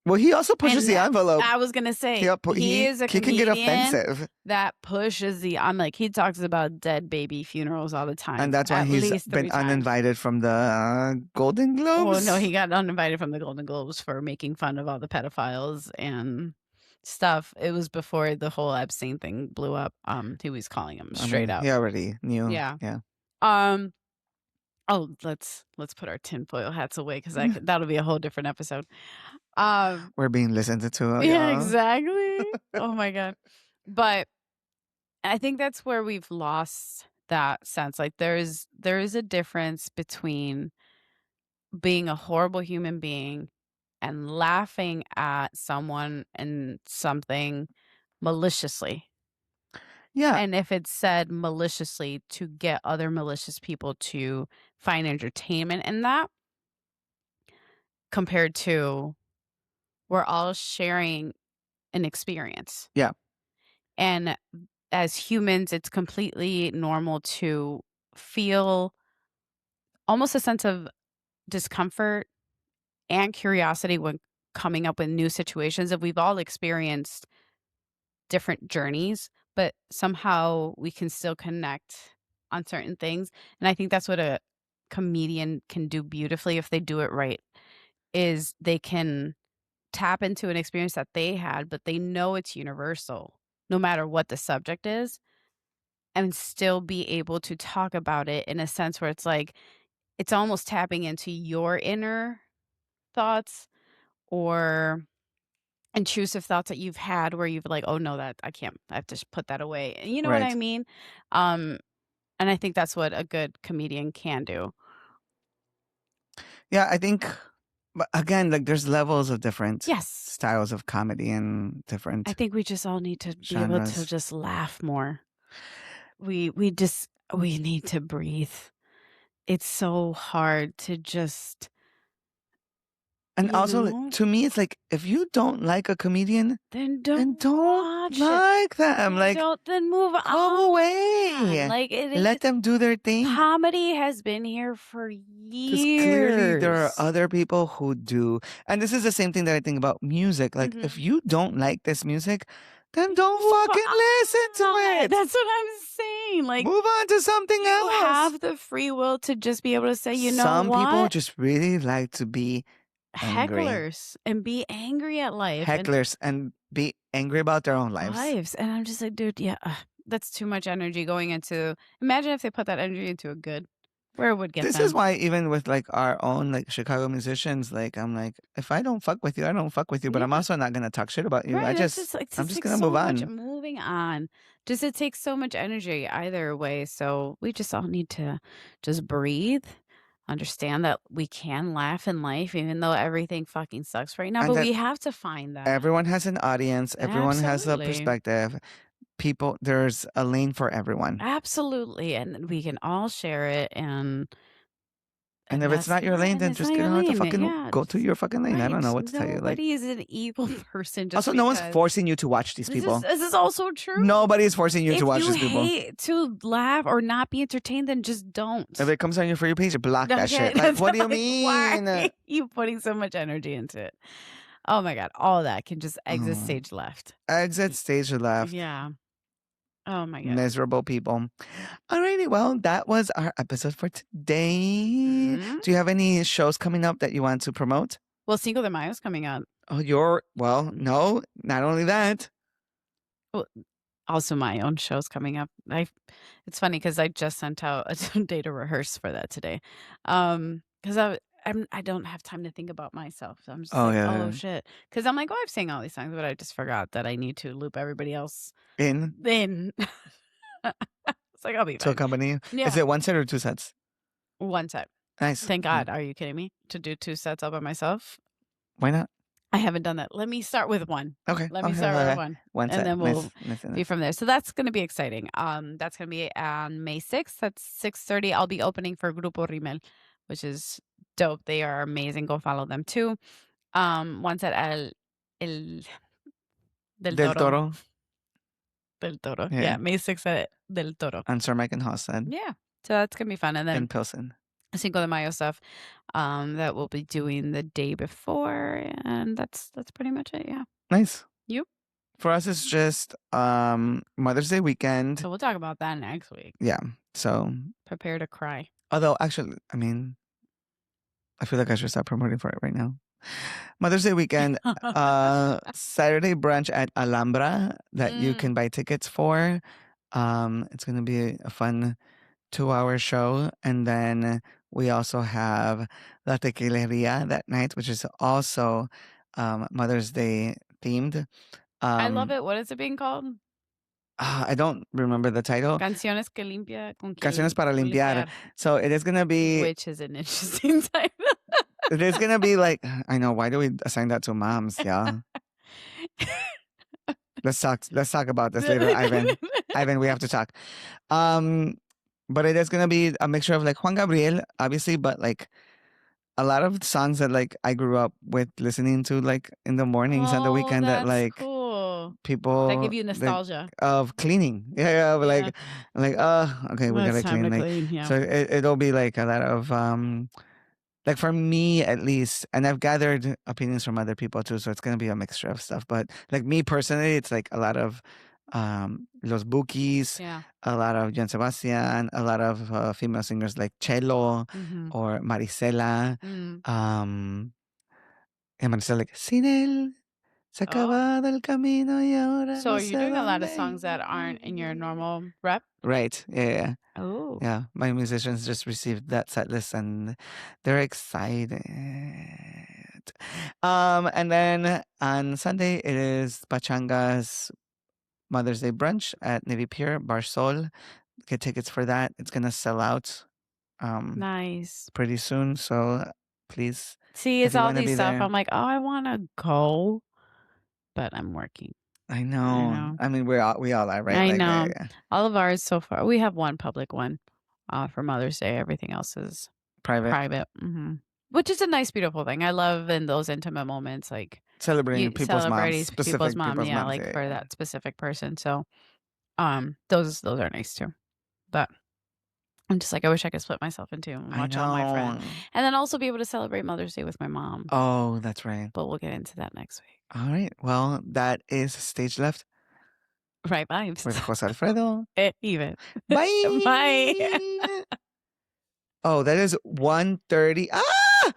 Well, he also pushes the envelope. I was gonna say he is a he can get offensive. That pushes the. I'm like, he talks about dead baby funerals all the time, and that's why he's been uninvited from the Golden Globes. Oh no, he got uninvited from the Golden Globes for making fun of all the pedophiles and stuff. It was before the whole Epstein thing blew up. He was calling him straight up. He already knew. Yeah. Oh, let's put our tinfoil hats away because that'll be a whole different episode. We're being listened to. Yeah, exactly. Oh my god. But I think that's where we've lost that sense. Like there is a difference between being a horrible human being and laughing at someone and something maliciously. Yeah. And if it's said maliciously to get other malicious people to find entertainment in that, compared to we're all sharing an experience. Yeah. And as humans, it's completely normal to feel almost a sense of discomfort and curiosity when coming up with new situations. If we've all experienced different journeys, but somehow we can still connect on certain things. And I think that's what a comedian can do beautifully if they do it right, is they can tap into an experience that they had, but they know it's universal, no matter what the subject is, and still be able to talk about it in a sense where it's like, it's almost tapping into your inner thoughts or intrusive thoughts that you've had where you've like, oh no, that I can't, I have to put that away. You know what I mean? And I think that's what a good comedian can do. Yeah, I think, but again, like there's levels of different yes. styles of comedy and different. I think we just all need to genres. Be able to just laugh more. We need to breathe. It's so hard to just. And also, to me, it's like, if you don't like a comedian, then don't like them. Like, then move on. Go away. Like, let them do their thing. Comedy has been here for years. Clearly, there are other people who do. And this is the same thing that I think about music. Like, if you don't like this music, then don't fucking listen to it. That's what I'm saying. Like, move on to something else. You have the free will to just be able to say, Some people just really like to be angry. Hecklers and be angry at life. Hecklers and be angry about their own lives. And I'm just like, dude, yeah, that's too much energy going into. Imagine if they put that energy into a good. Where it would get this them. is why even with like our own like Chicago musicians, like I'm like, if I don't fuck with you, I don't fuck with you. But I'm also not gonna talk shit about you. Right, I'm just gonna move on. Moving on. Just it takes so much energy either way. So we just all need to just breathe. Understand that we can laugh in life, even though everything fucking sucks right now. And but we have to find that. Everyone has an audience. Everyone has a perspective. People, there's a lane for everyone. Absolutely. And we can all share it. And if it's not your lane, then just get out to fucking go to your fucking lane. Right. I don't know what to tell you. Like, nobody is an evil person. Just also, no one's forcing you to watch these people. This is also true. Nobody is forcing you to watch these people. If you hate to laugh or not be entertained, then just don't. If it comes on your For You page, block that shit. Like, what do you mean? Why are you putting so much energy into it? Oh my God. All of that can just exit stage left. Exit stage left. Yeah. Oh my God. Miserable people. Alrighty, well, that was our episode for today. Mm-hmm. Do you have any shows coming up that you want to promote? Well, Cinco de Mayo is coming up. Oh, no, not only that. Well, also my own show's coming up. It's funny because I just sent out a day to rehearse for that today. Because I don't have time to think about myself. So I'm just shit. Because I'm like, I've sang all these songs, but I just forgot that I need to loop everybody else in. It's like, I'll be fine. To accompany you? Yeah. Is it one set or two sets? One set. Nice. Thank God. Are you kidding me? To do two sets all by myself? Why not? I haven't done that. Let me start with one. Okay. Let me start with one. One set. And then we'll be from there. So that's going to be exciting. That's going to be on May 6th. That's 6:30. I'll be opening for Grupo Rimmel, which is dope. They are amazing. Go follow them too. Once at Del Toro. Del Toro. Yeah, May 6th at Del Toro. And Sir Mike and Haas said. Yeah. So that's going to be fun. And then in Pilsen. Cinco de Mayo stuff that we'll be doing the day before. And that's pretty much it. Yeah. Nice. You? For us, it's just Mother's Day weekend. So we'll talk about that next week. Yeah. So. Prepare to cry. Although, actually, I mean, I feel like I should stop promoting for it right now. Mother's Day weekend, Saturday brunch at Alhambra that you can buy tickets for. It's going to be a fun 2-hour show. And then we also have La Tequileria that night, which is also Mother's Day themed. I love it. What is it being called? I don't remember the title. Canciones que limpia. Canciones para limpiar. So it is going to be... Which is an interesting title. It is going to be like... I know. Why do we assign that to moms? Yeah. Let's talk about this later, Ivan. Ivan, we have to talk. But it is going to be a mixture of like Juan Gabriel, obviously, but like a lot of songs that like I grew up with listening to like in the mornings and the weekend that like people that give you nostalgia of cleaning. Yeah, like okay, we gotta clean. Like, yeah. So it'll be like a lot of like for me at least, and I've gathered opinions from other people too, so it's gonna be a mixture of stuff. But like me personally, it's like a lot of Los Bukis, a lot of Joan Sebastian, a lot of female singers like Chelo or Marisela. And Marisela like Sin él se ha acabado el camino y ahora. So are you doing a lot of songs that aren't in your normal rep? Right. Yeah. Oh. Yeah. My musicians just received that set list and they're excited. And then on Sunday it is Pachanga's Mother's Day brunch at Navy Pier, Bar Sol. Get tickets for that. It's gonna sell out. Nice. Pretty soon. So please. See, it's all these stuff. I'm like, I want to go, but I'm working. I know. I mean, we all are, right? I know. All of ours so far. We have one public one for Mother's Day. Everything else is private. Mm-hmm. Which is a nice, beautiful thing. I love in those intimate moments, like celebrating people's moms, people's mom, like for that specific person. So, those are nice too. But I'm just like, I wish I could split myself in two and watch all my friends, and then also be able to celebrate Mother's Day with my mom. Oh, that's right. But we'll get into that next week. All right. Well, that is Stage Left. Right vibes. With José Alfredo. Even. Bye. Bye. Oh, that is 1:30. Ah!